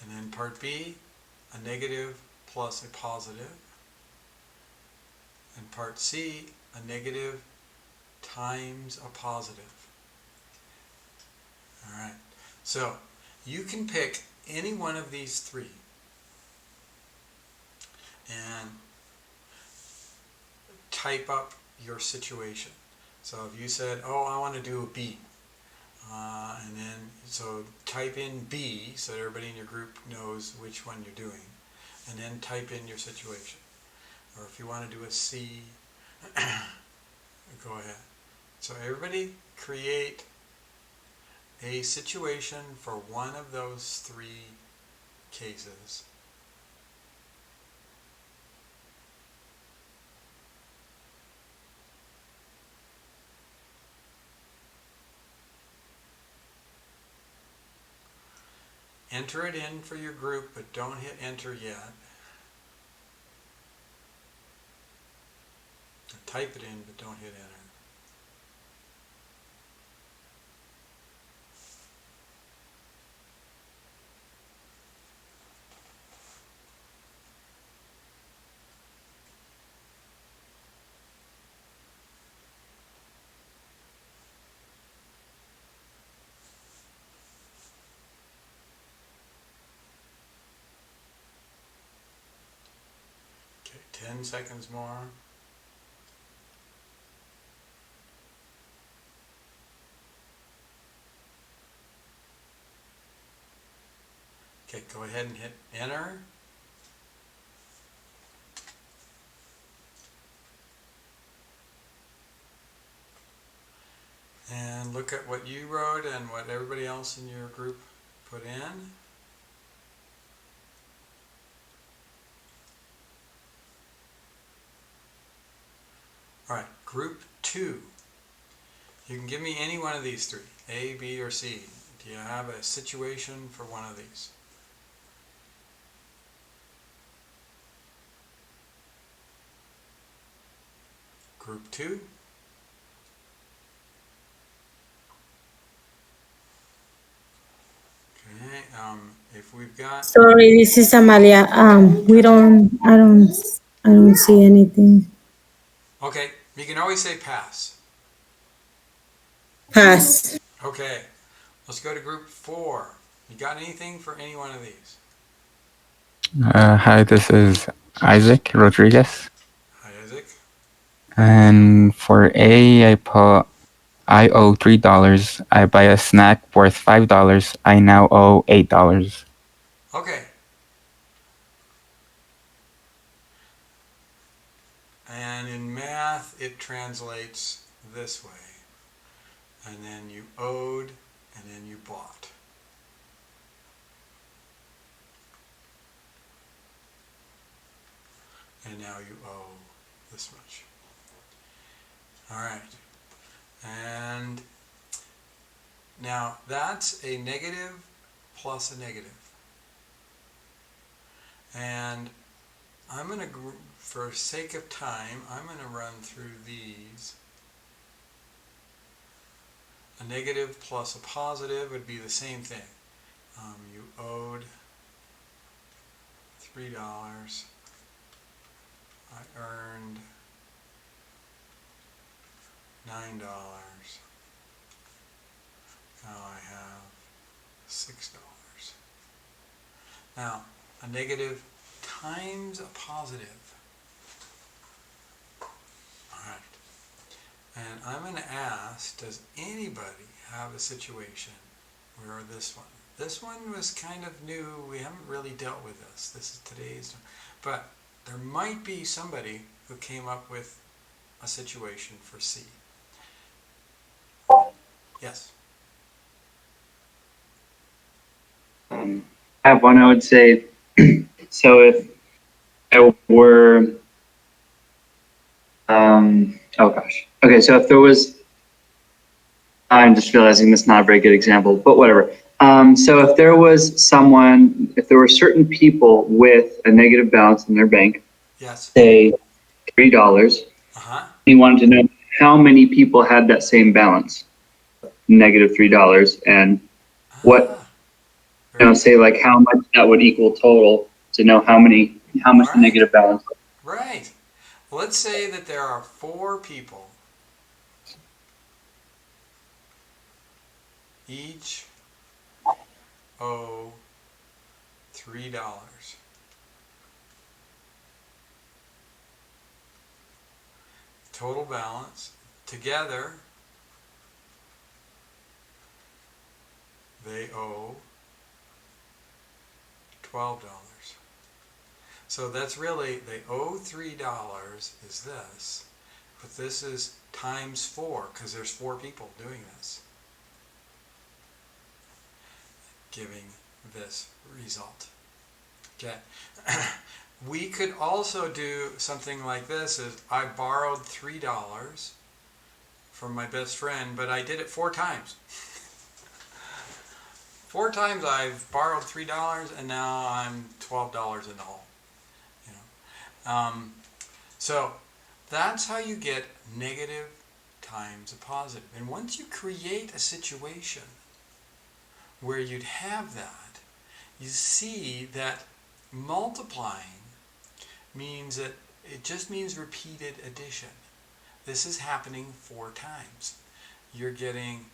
[SPEAKER 1] And then part B, a negative plus a positive. And part C, a negative times a positive. All right. So you can pick any one of these three and type up your situation. So if you said, oh, I want to do a B, and then so type in B so that everybody in your group knows which one you're doing, and then type in your situation. Or if you want to do a C, go ahead. So everybody create a situation for one of those three cases. Enter it in for your group, but don't hit enter yet. Type it in, but don't hit enter. 10 seconds more. Okay, go ahead and hit enter. And look at what you wrote and what everybody else in your group put in. All right, group 2. You can give me any one of these three, A, B, or C. Do you have a situation for one of these? Group 2. Okay, if we've got,
[SPEAKER 5] Sorry, this is Amalia. I don't see anything.
[SPEAKER 1] okay, you can always say pass.
[SPEAKER 5] Pass.
[SPEAKER 1] Okay, let's go to group 4. You got anything for any one of these?
[SPEAKER 8] Hi, this is Isaac Rodriguez.
[SPEAKER 1] Hi, Isaac.
[SPEAKER 8] And for A, I owe $3. I buy a snack worth $5. I now owe $8.
[SPEAKER 1] Okay. And in math, it translates this way. And then you owed, and then you bought. And now you owe this much. All right. And now that's a negative plus a negative. And I'm going to, for sake of time, I'm going to run through these. A negative plus a positive would be the same thing. You owed $3. I earned $9. Now I have $6. Now, a negative times a positive. All right. And I'm going to ask, does anybody have a situation where this one was kind of new, we haven't really dealt with this. This is today's, but there might be somebody who came up with a situation for C. Yes.
[SPEAKER 4] I have one. I would say, so if I were, oh gosh. Okay, so if there was, I'm just realizing this is not a very good example, but whatever. So if there was someone, if there were certain people with a negative balance in their bank,
[SPEAKER 1] Yes.
[SPEAKER 4] say $3,
[SPEAKER 1] Uh-huh.
[SPEAKER 4] you wanted to know how many people had that same balance, negative $3, and what, say like how much that would equal total to know how much the negative balance.
[SPEAKER 1] Right. Let's say that there are 4 people. Each owe $3. Total balance. Together, they owe $12. So that's really, they owe $3 is this, but this is times 4 because there's 4 people doing this, giving this result. Okay. We could also do something like this, is I borrowed $3 from my best friend, but I did it 4 times. 4 times I've borrowed $3 and now I'm $12 in the hole. You know? So that's how you get negative times a positive. And once you create a situation where you'd have that, you see that multiplying means that it just means repeated addition. This is happening 4 times. You're getting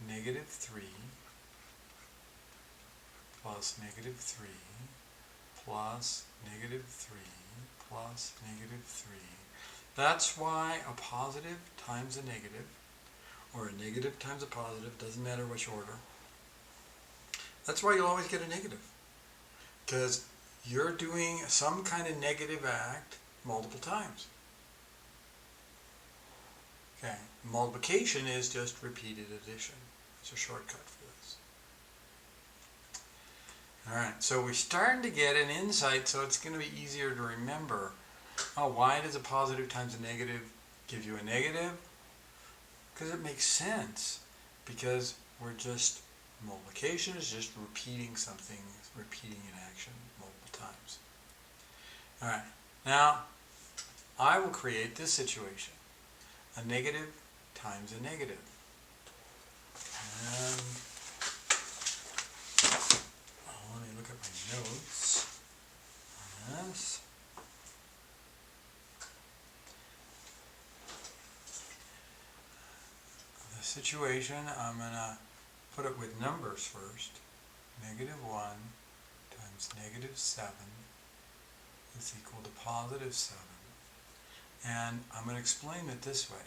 [SPEAKER 1] negative 3 plus negative 3 plus negative 3 plus negative 3. That's why a positive times a negative, or a negative times a positive, doesn't matter which order. That's why you'll always get a negative, because you're doing some kind of negative act multiple times. Okay, multiplication is just repeated addition. It's a shortcut for this. All right, so we're starting to get an insight, so it's going to be easier to remember. Oh, why does a positive times a negative give you a negative? Because it makes sense. Because we're just, multiplication is just repeating something, repeating an action multiple times. All right, now I will create this situation. A negative times a negative. And let me look at my notes on this. The situation, I'm going to put it with numbers first. Negative 1 times negative 7 is equal to positive 7. And I'm going to explain it this way.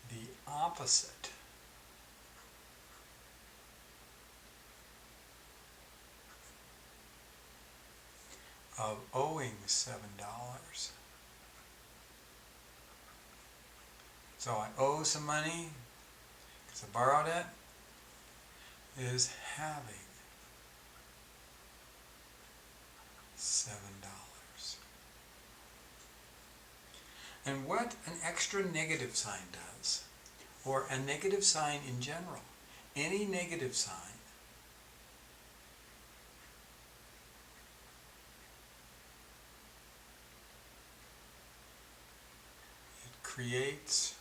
[SPEAKER 1] The opposite of owing $7. So I owe some money because I borrowed it, is having $7. And what an extra negative sign does, or a negative sign in general, any negative sign it creates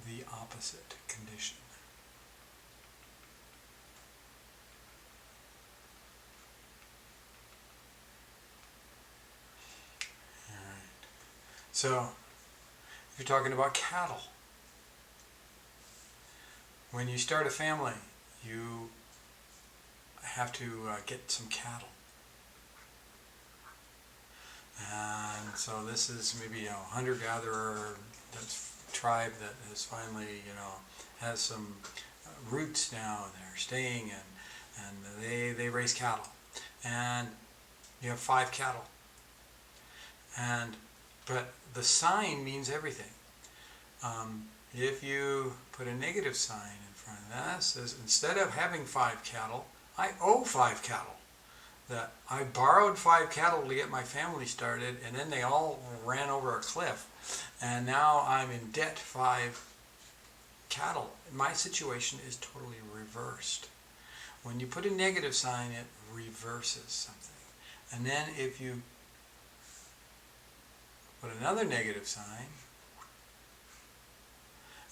[SPEAKER 1] the opposite condition. So, if you're talking about cattle, when you start a family, you have to get some cattle. And so this is maybe a hunter-gatherer tribe that has finally, has some roots now, and they're staying, and they raise cattle. And you have 5 cattle. But the sign means everything. If you put a negative sign in front of that, it says instead of having 5 cattle, I owe 5 cattle. That I borrowed 5 cattle to get my family started, and then they all ran over a cliff, and now I'm in debt 5 cattle. My situation is totally reversed. When you put a negative sign, it reverses something. And then if you put another negative sign,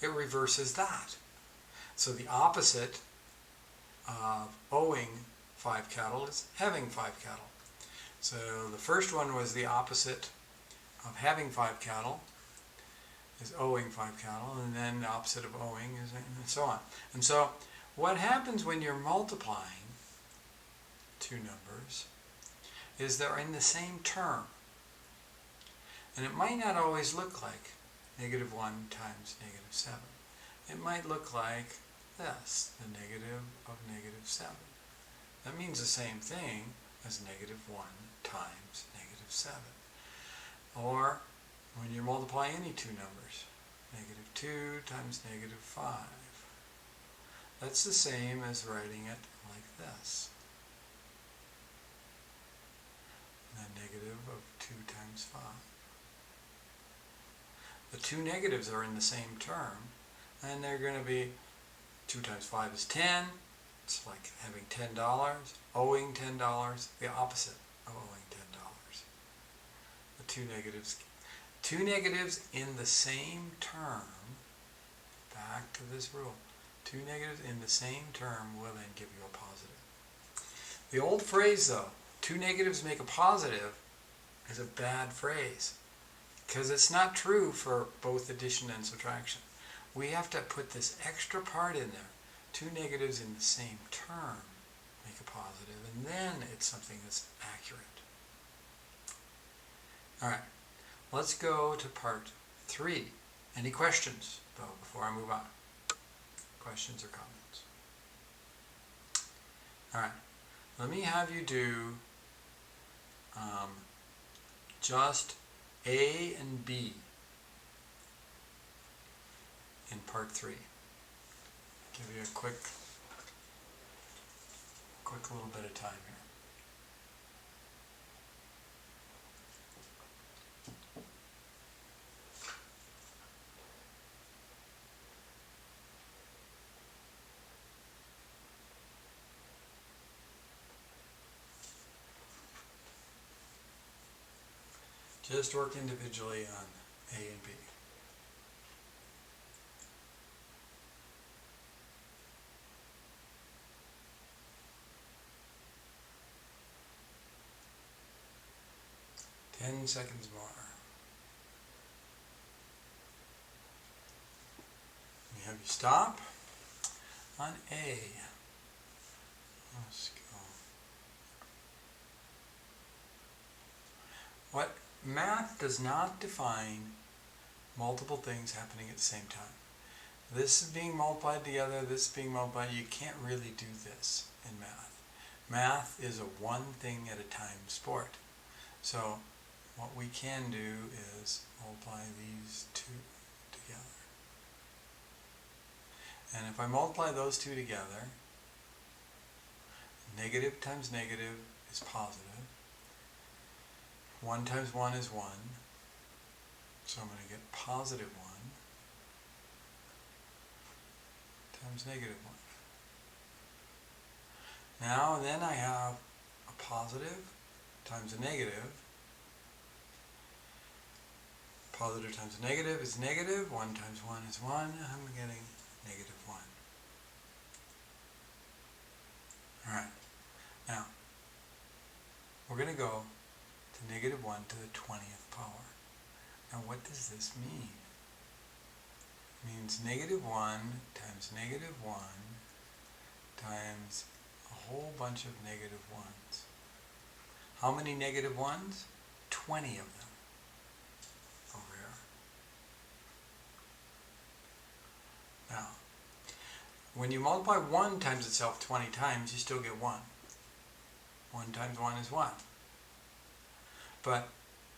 [SPEAKER 1] it reverses that. So the opposite of owing 5 cattle is having 5 cattle. So the first one was the opposite of having 5 cattle is owing 5 cattle, and then the opposite of owing is, and so on. And so what happens when you're multiplying 2 numbers is they're in the same term. And it might not always look like negative 1 times negative 7. It might look like this, the negative of negative 7. That means the same thing as negative 1 times negative 7. Or when you multiply any 2 numbers, negative 2 times negative 5. That's the same as writing it like this. The negative of 2 times 5. The 2 negatives are in the same term, and they're going to be 2 times 5 is 10. It's like having $10, owing $10, the opposite of owing $10. The 2 negatives in the same term, back to this rule, 2 negatives in the same term will then give you a positive. The old phrase though, 2 negatives make a positive, is a bad phrase. Because it's not true for both addition and subtraction. We have to put this extra part in there. 2 negatives in the same term make a positive, and and then it's something that's accurate. All right, let's go to part 3. Any questions, though, before I move on? Questions or comments? All right, let me have you do just A and B in part 3. Give you a quick little bit of time here. Just work individually on A and B. Ten seconds more. We have you stop on A. Let's go. What math does not define multiple things happening at the same time. This is being multiplied together, this is being multiplied. You can't really do this in math. Math is a one thing at a time sport. So what we can do is multiply these two together. And if I multiply those two together, negative times negative is positive. 1 times 1 is 1. So I'm going to get positive 1 times negative 1. Now and then I have a positive times a negative. Positive times a negative is negative. 1 times 1 is 1. I'm getting negative 1. Alright. Now, we're going to go to negative 1 to the 20th power. Now what does this mean? It means negative 1 times negative 1 times a whole bunch of negative 1s. How many negative 1s? 20 of them over here. Now, when you multiply 1 times itself 20 times, you still get 1. 1 times 1 is 1. But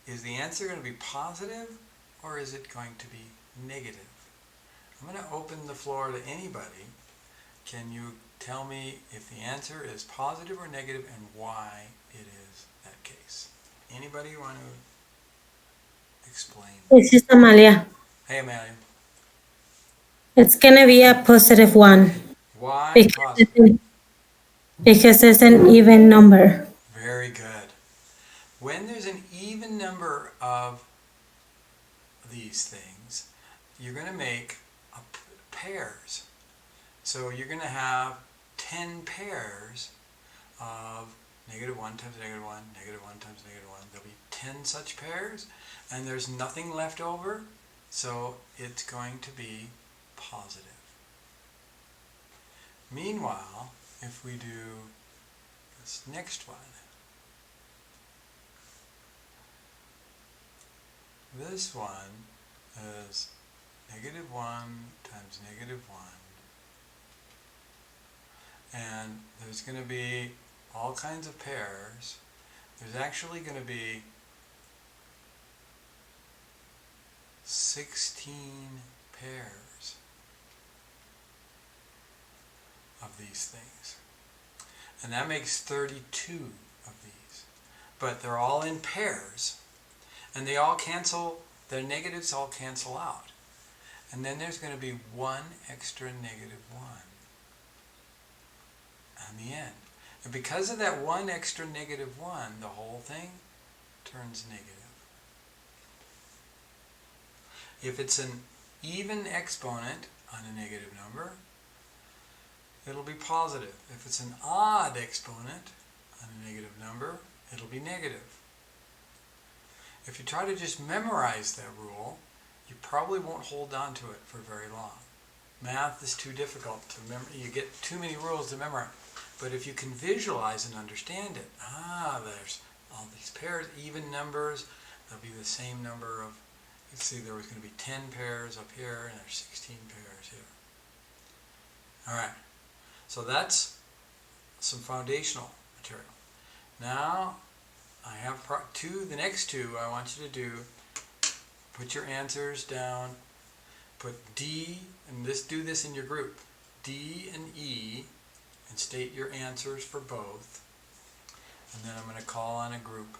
[SPEAKER 1] is the answer going to be positive or is it going to be negative? I'm going to open the floor to anybody. Can you tell me if the answer is positive or negative and why it is that case? Anybody want to explain?
[SPEAKER 5] This is Amalia.
[SPEAKER 1] Hey, Amalia.
[SPEAKER 5] It's gonna be a positive 1
[SPEAKER 1] Why
[SPEAKER 5] because
[SPEAKER 1] positive?
[SPEAKER 5] because it's an even number.
[SPEAKER 1] Very good. When there's an even number of these things, you're going to make pairs. So you're going to have 10 pairs of negative 1 times negative 1, negative 1 times negative 1. There'll be 10 such pairs, and there's nothing left over, so it's going to be positive. Meanwhile, if we do this next one, this one is negative 1 times negative 1. And there's going to be all kinds of pairs. There's actually going to be 16 pairs of these things. And that makes 32 of these. But they're all in pairs. And they all cancel, their negatives all cancel out. And then there's going to be one extra negative 1 on the end. And because of that one extra negative 1, the whole thing turns negative. If it's an even exponent on a negative number, it'll be positive. If it's an odd exponent on a negative number, it'll be negative. If you try to just memorize that rule, you probably won't hold on to it for very long. Math is too difficult to remember. You get too many rules to memorize. But if you can visualize and understand it, there's all these pairs, even numbers, there'll be the same number of, you see there was going to be 10 pairs up here, and there's 16 pairs here. All right, so that's some foundational material. Now, I have the next two I want you to do. Put your answers down. Put D, and do this in your group. D and E, and state your answers for both. And then I'm going to call on a group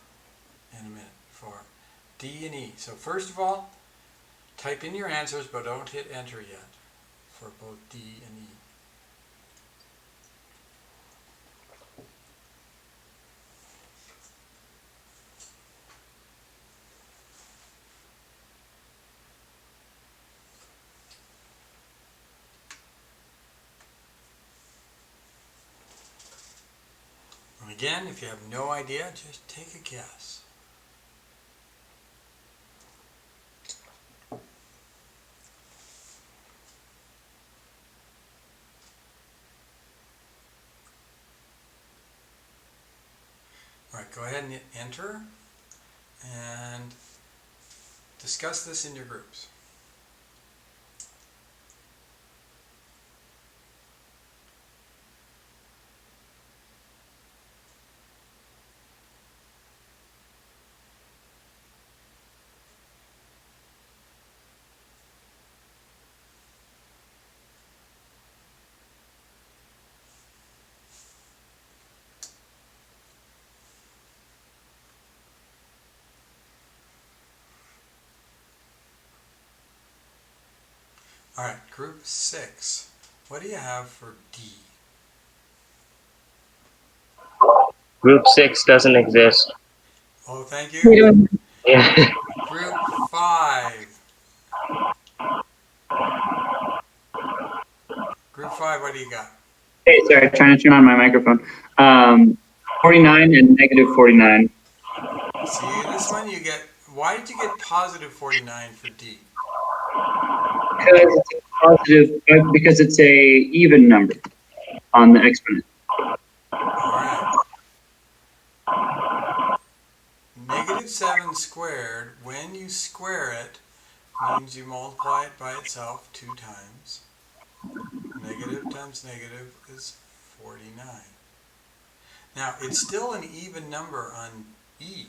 [SPEAKER 1] in a minute for D and E. So first of all, type in your answers, but don't hit enter yet for both D and E. And again, if you have no idea, just take a guess. All right, go ahead and hit enter and discuss this in your groups. All right, group 6. What do you have for D?
[SPEAKER 6] Group 6 doesn't exist.
[SPEAKER 1] Oh, thank
[SPEAKER 2] We
[SPEAKER 1] you.
[SPEAKER 2] don't-
[SPEAKER 6] Yeah.
[SPEAKER 1] Group 5. Group 5, what do you got?
[SPEAKER 4] Hey, sorry, trying to turn on my microphone. 49 and negative 49.
[SPEAKER 1] See, this one you get, why did you get positive 49 for D?
[SPEAKER 4] Because it's a positive, because it's a even number on the exponent.
[SPEAKER 1] All right. Negative 7 squared, when you square it, means you multiply it by itself 2 times. Negative times negative is 49. Now, it's still an even number on E.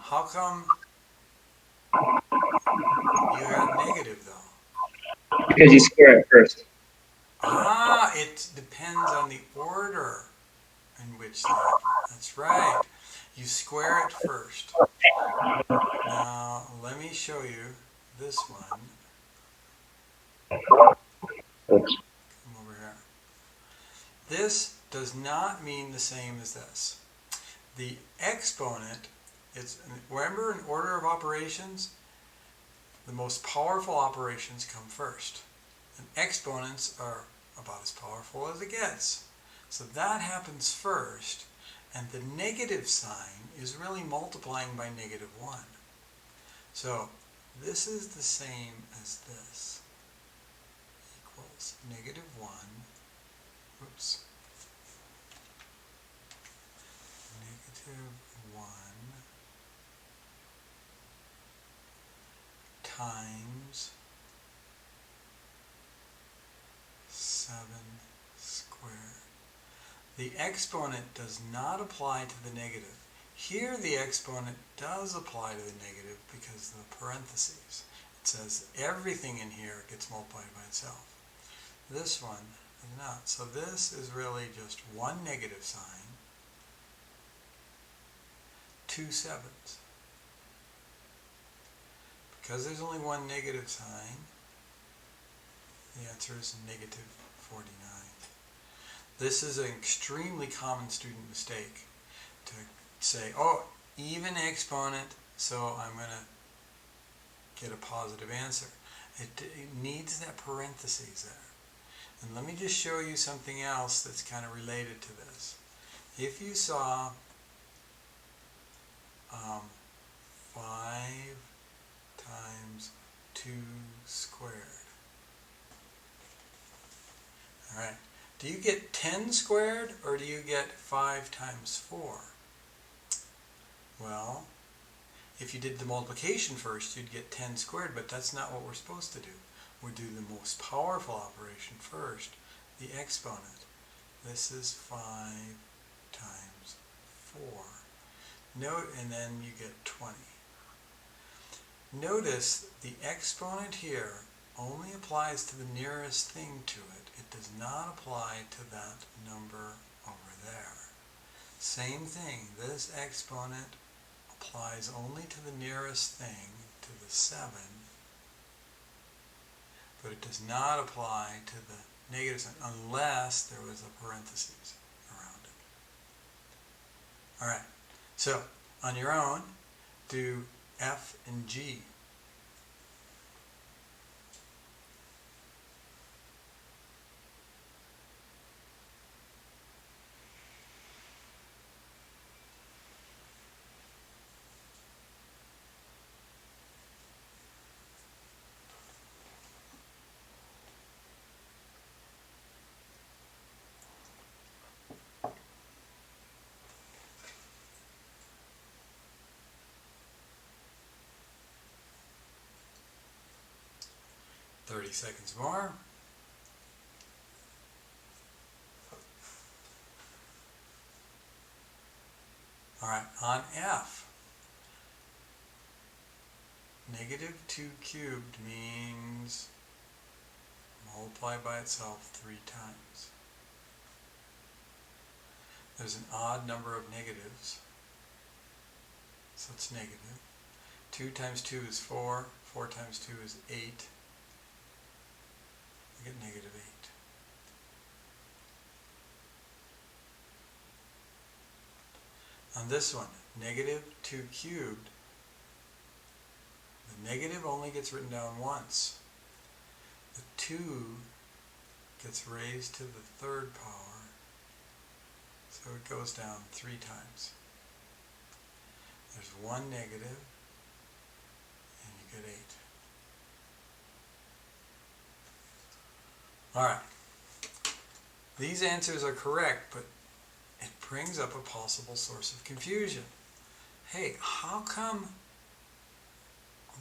[SPEAKER 1] How come you got negative, though?
[SPEAKER 4] Because you square it first.
[SPEAKER 1] It depends on the order in which they happen. That's right. You square it first. Now, let me show you this one. Come over here. This does not mean the same as this. The exponent, remember in order of operations, the most powerful operations come first. And exponents are about as powerful as it gets. So that happens first, and the negative sign is really multiplying by negative 1. So this is the same as this. Equals negative 1. Oops. Negative 1 times 7 squared. The exponent does not apply to the negative. Here the exponent does apply to the negative because of the parentheses. It says everything in here gets multiplied by itself. This one is not. So this is really just one negative sign, 2 sevens. Because there's only one negative sign, the answer is negative 49. This is an extremely common student mistake to say, oh, even exponent, so I'm going to get a positive answer. It needs that parentheses there. And let me just show you something else that's kind of related to this. If you saw 5 times 2 squared. All right. Do you get 10 squared or do you get 5 times 4? Well, if you did the multiplication first, you'd get 10 squared, but that's not what we're supposed to do. We do the most powerful operation first, the exponent. This is 5 times 4. Note, and then you get 20. Notice the exponent here only applies to the nearest thing to it. It does not apply to that number over there. Same thing, this exponent applies only to the nearest thing, to the 7, but it does not apply to the negative sign unless there was a parentheses around it. Alright, so on your own, do F and G. Thirty seconds more. All right, on F, negative 2 cubed means multiply by itself 3 times. There's an odd number of negatives, so it's negative. 2 times 2 is 4, 4 times 2 is 8. I get negative 8. On this one, negative 2 cubed, the negative only gets written down once. The 2 gets raised to the 3rd power, so it goes down 3 times. There's one negative, and you get 8. Alright, these answers are correct, but it brings up a possible source of confusion. Hey, how come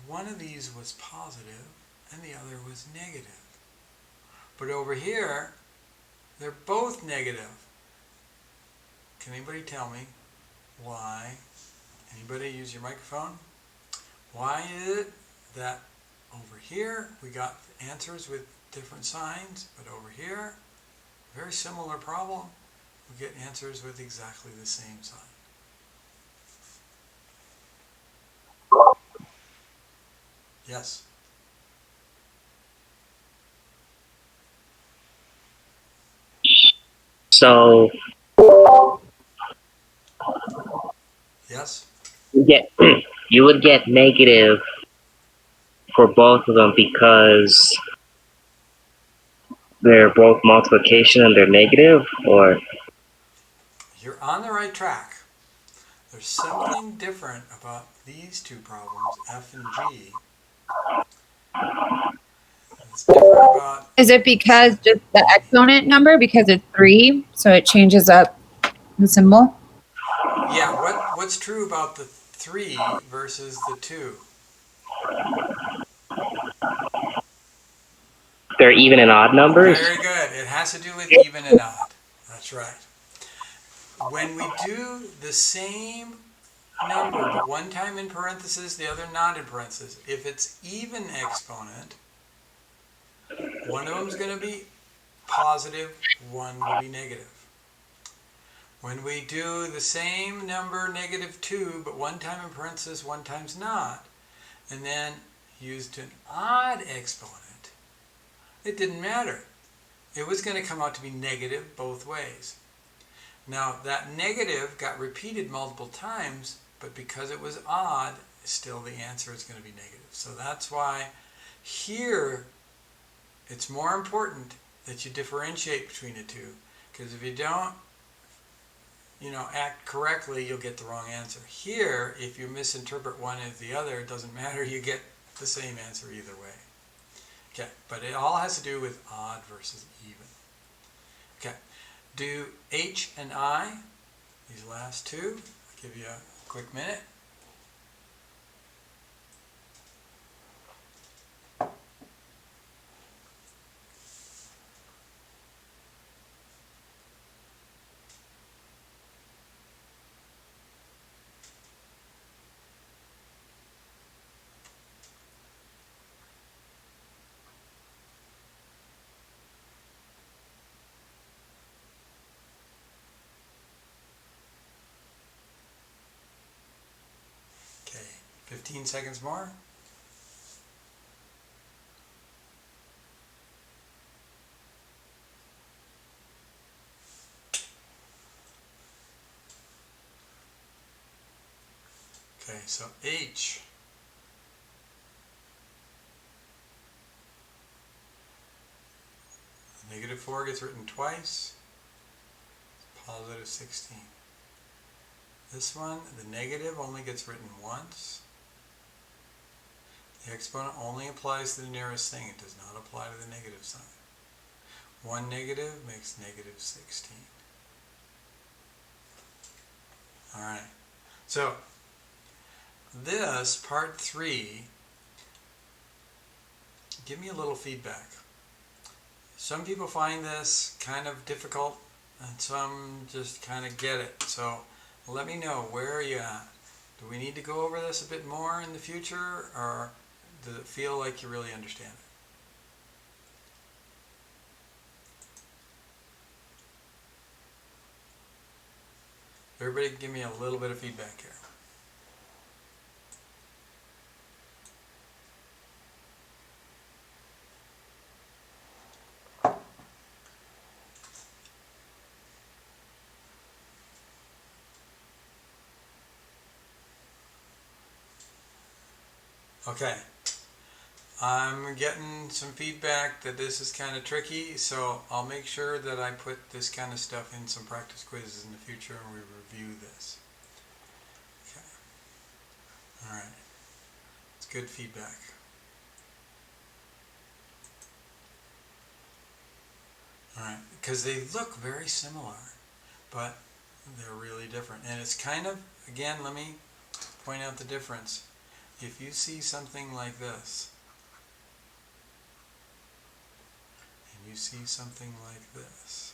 [SPEAKER 1] one of these was positive and the other was negative? But over here, they're both negative. Can anybody tell me why? Anybody use your microphone? Why is it that over here we got answers with different signs, but over here, very similar problem, we get answers with exactly the same sign? Yes?
[SPEAKER 6] So
[SPEAKER 1] Yes?
[SPEAKER 6] you would get negative for both of them because they're both multiplication and they're negative, or?
[SPEAKER 1] You're on the right track. There's something different about these two problems, F and G. It's different about...
[SPEAKER 2] Is it because just the exponent number, because it's 3, so it changes up the symbol?
[SPEAKER 1] Yeah, what's true about the 3 versus the 2?
[SPEAKER 6] They're even and odd numbers?
[SPEAKER 1] Very good. It has to do with even and odd. That's right. When we do the same number, but one time in parentheses, the other not in parentheses, if it's even exponent, one of them is going to be positive, one will be negative. When we do the same number, negative 2, but one time in parentheses, one time's not, and then used an odd exponent, it didn't matter. It was going to come out to be negative both ways. Now, that negative got repeated multiple times, but because it was odd, still the answer is going to be negative. So that's why here it's more important that you differentiate between the two, because if you don't, act correctly, you'll get the wrong answer. Here, if you misinterpret one as the other, it doesn't matter, you get the same answer either way. Okay, but it all has to do with odd versus even. Okay, do H and I, these last two. I'll give you a quick minute. Okay, 15 seconds more. Okay, so H. Negative 4 gets written twice. Positive 16. This one, the negative only gets written once. The exponent only applies to the nearest thing. It does not apply to the negative sign. One negative makes negative 16. All right. So this part 3, give me a little feedback. Some people find this kind of difficult and some just kind of get it. So let me know, where are you at? Do we need to go over this a bit more in the future, or does it feel like you really understand it? Everybody give me a little bit of feedback here. Okay, I'm getting some feedback that this is kind of tricky, so I'll make sure that I put this kind of stuff in some practice quizzes in the future and we review this. Okay, all right, it's good feedback. All right, because they look very similar, but they're really different. And it's kind of, again, let me point out the difference. If you see something like this, and you see something like this,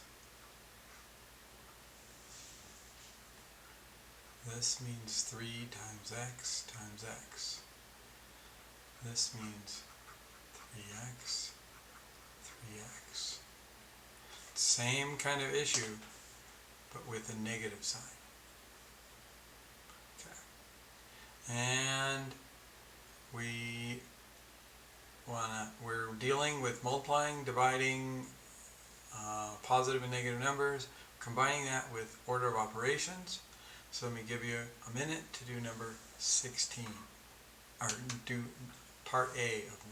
[SPEAKER 1] this means 3 times x times x. This means 3x, 3x. Same kind of issue, but with a negative sign. Okay. And we're dealing with multiplying, dividing positive and negative numbers, combining that with order of operations. So let me give you a minute to do number 16, or do part A of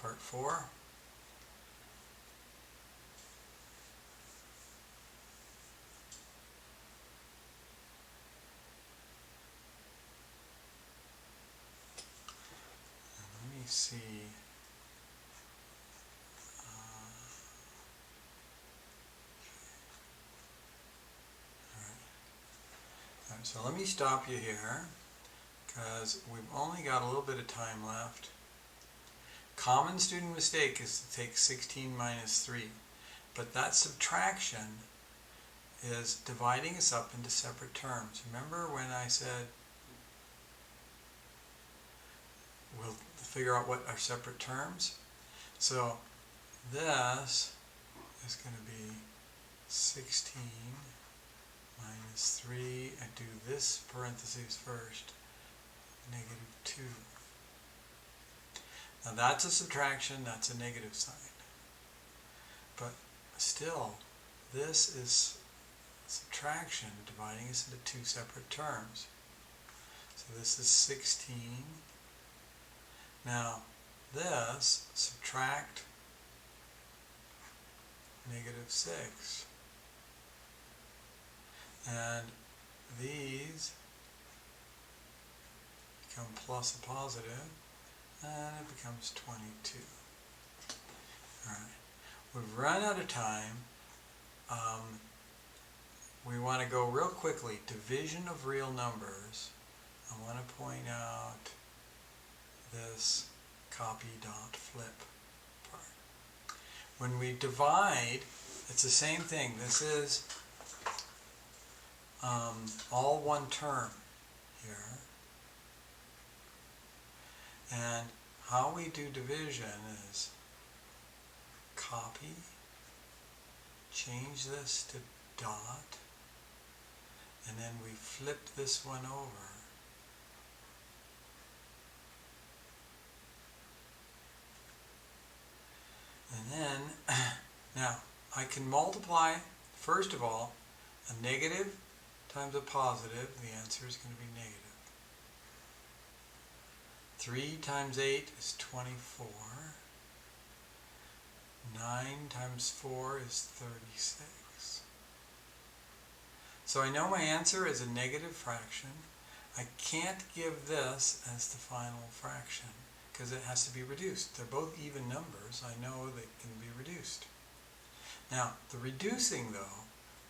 [SPEAKER 1] part 4. See, all right, so let me stop you here because we've only got a little bit of time left. Common student mistake is to take 16 minus 3, but that subtraction is dividing us up into separate terms. Remember when I said we'll figure out what are separate terms? So this is going to be 16 minus 3, and do this parentheses first, negative 2. Now that's a subtraction, that's a negative sign. But still, this is subtraction dividing us into 2 separate terms. So this is 16. Now, this, subtract negative 6. And these become plus a positive, and it becomes 22. All right, we've run out of time, we want to go real quickly. Division of real numbers. I want to point out this copy dot flip part. When we divide, it's the same thing. This is all one term here. And how we do division is copy, change this to dot, and then we flip this one over. And then, now, I can multiply, first of all, a negative times a positive. The answer is going to be negative. 3 times 8 is 24. 9 times 4 is 36. So I know my answer is a negative fraction. I can't give this as the final fraction because it has to be reduced. They're both even numbers. I know they can be reduced. Now, the reducing, though,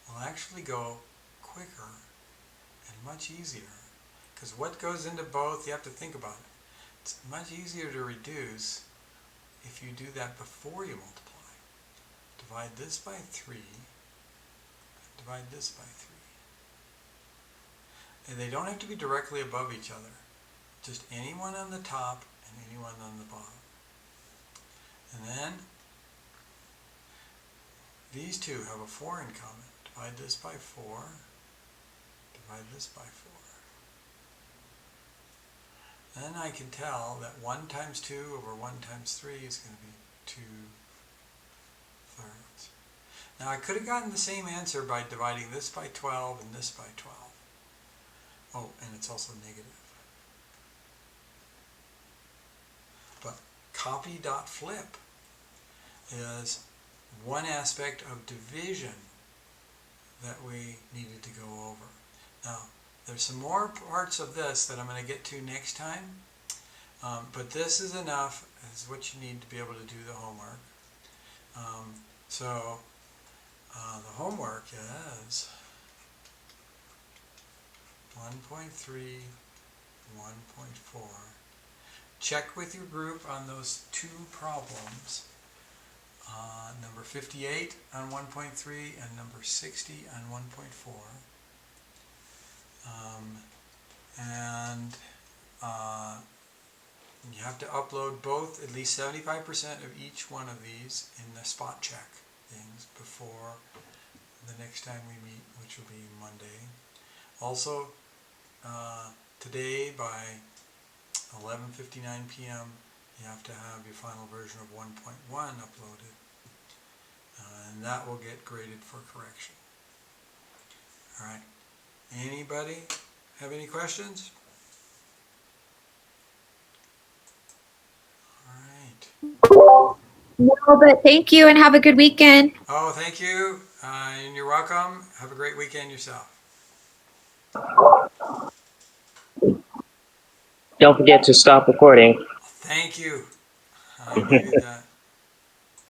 [SPEAKER 1] will actually go quicker and much easier, because what goes into both, you have to think about it. It's much easier to reduce if you do that before you multiply. Divide this by 3, divide this by 3. And they don't have to be directly above each other. Just anyone on the top and anyone on the bottom. And then these two have a 4 in common. Divide this by 4. Divide this by 4. Then I can tell that 1 times 2 over 1 times 3 is going to be 2/3. Now I could have gotten the same answer by dividing this by 12 and this by 12. Oh, and it's also negative. But copy dot flip is one aspect of division that we needed to go over. Now, there's some more parts of this that I'm going to get to next time, but this is enough. This is what you need to be able to do the homework. The homework is 1.3, 1.4. Check with your group on those two problems. Number 58 on 1.3 and number 60 on 1.4. You have to upload both, at least 75% of each one of these in the spot check things before the next time we meet, which will be Monday. Also, today by 11:59 p.m. you have to have your final version of 1.1 uploaded, and that will get graded for correction. All right. Anybody have any questions? All right.
[SPEAKER 2] No, but thank you and have a good weekend.
[SPEAKER 1] Oh, thank you, and you're welcome. Have a great weekend yourself.
[SPEAKER 6] Don't forget to stop recording.
[SPEAKER 1] Thank you. I needed that.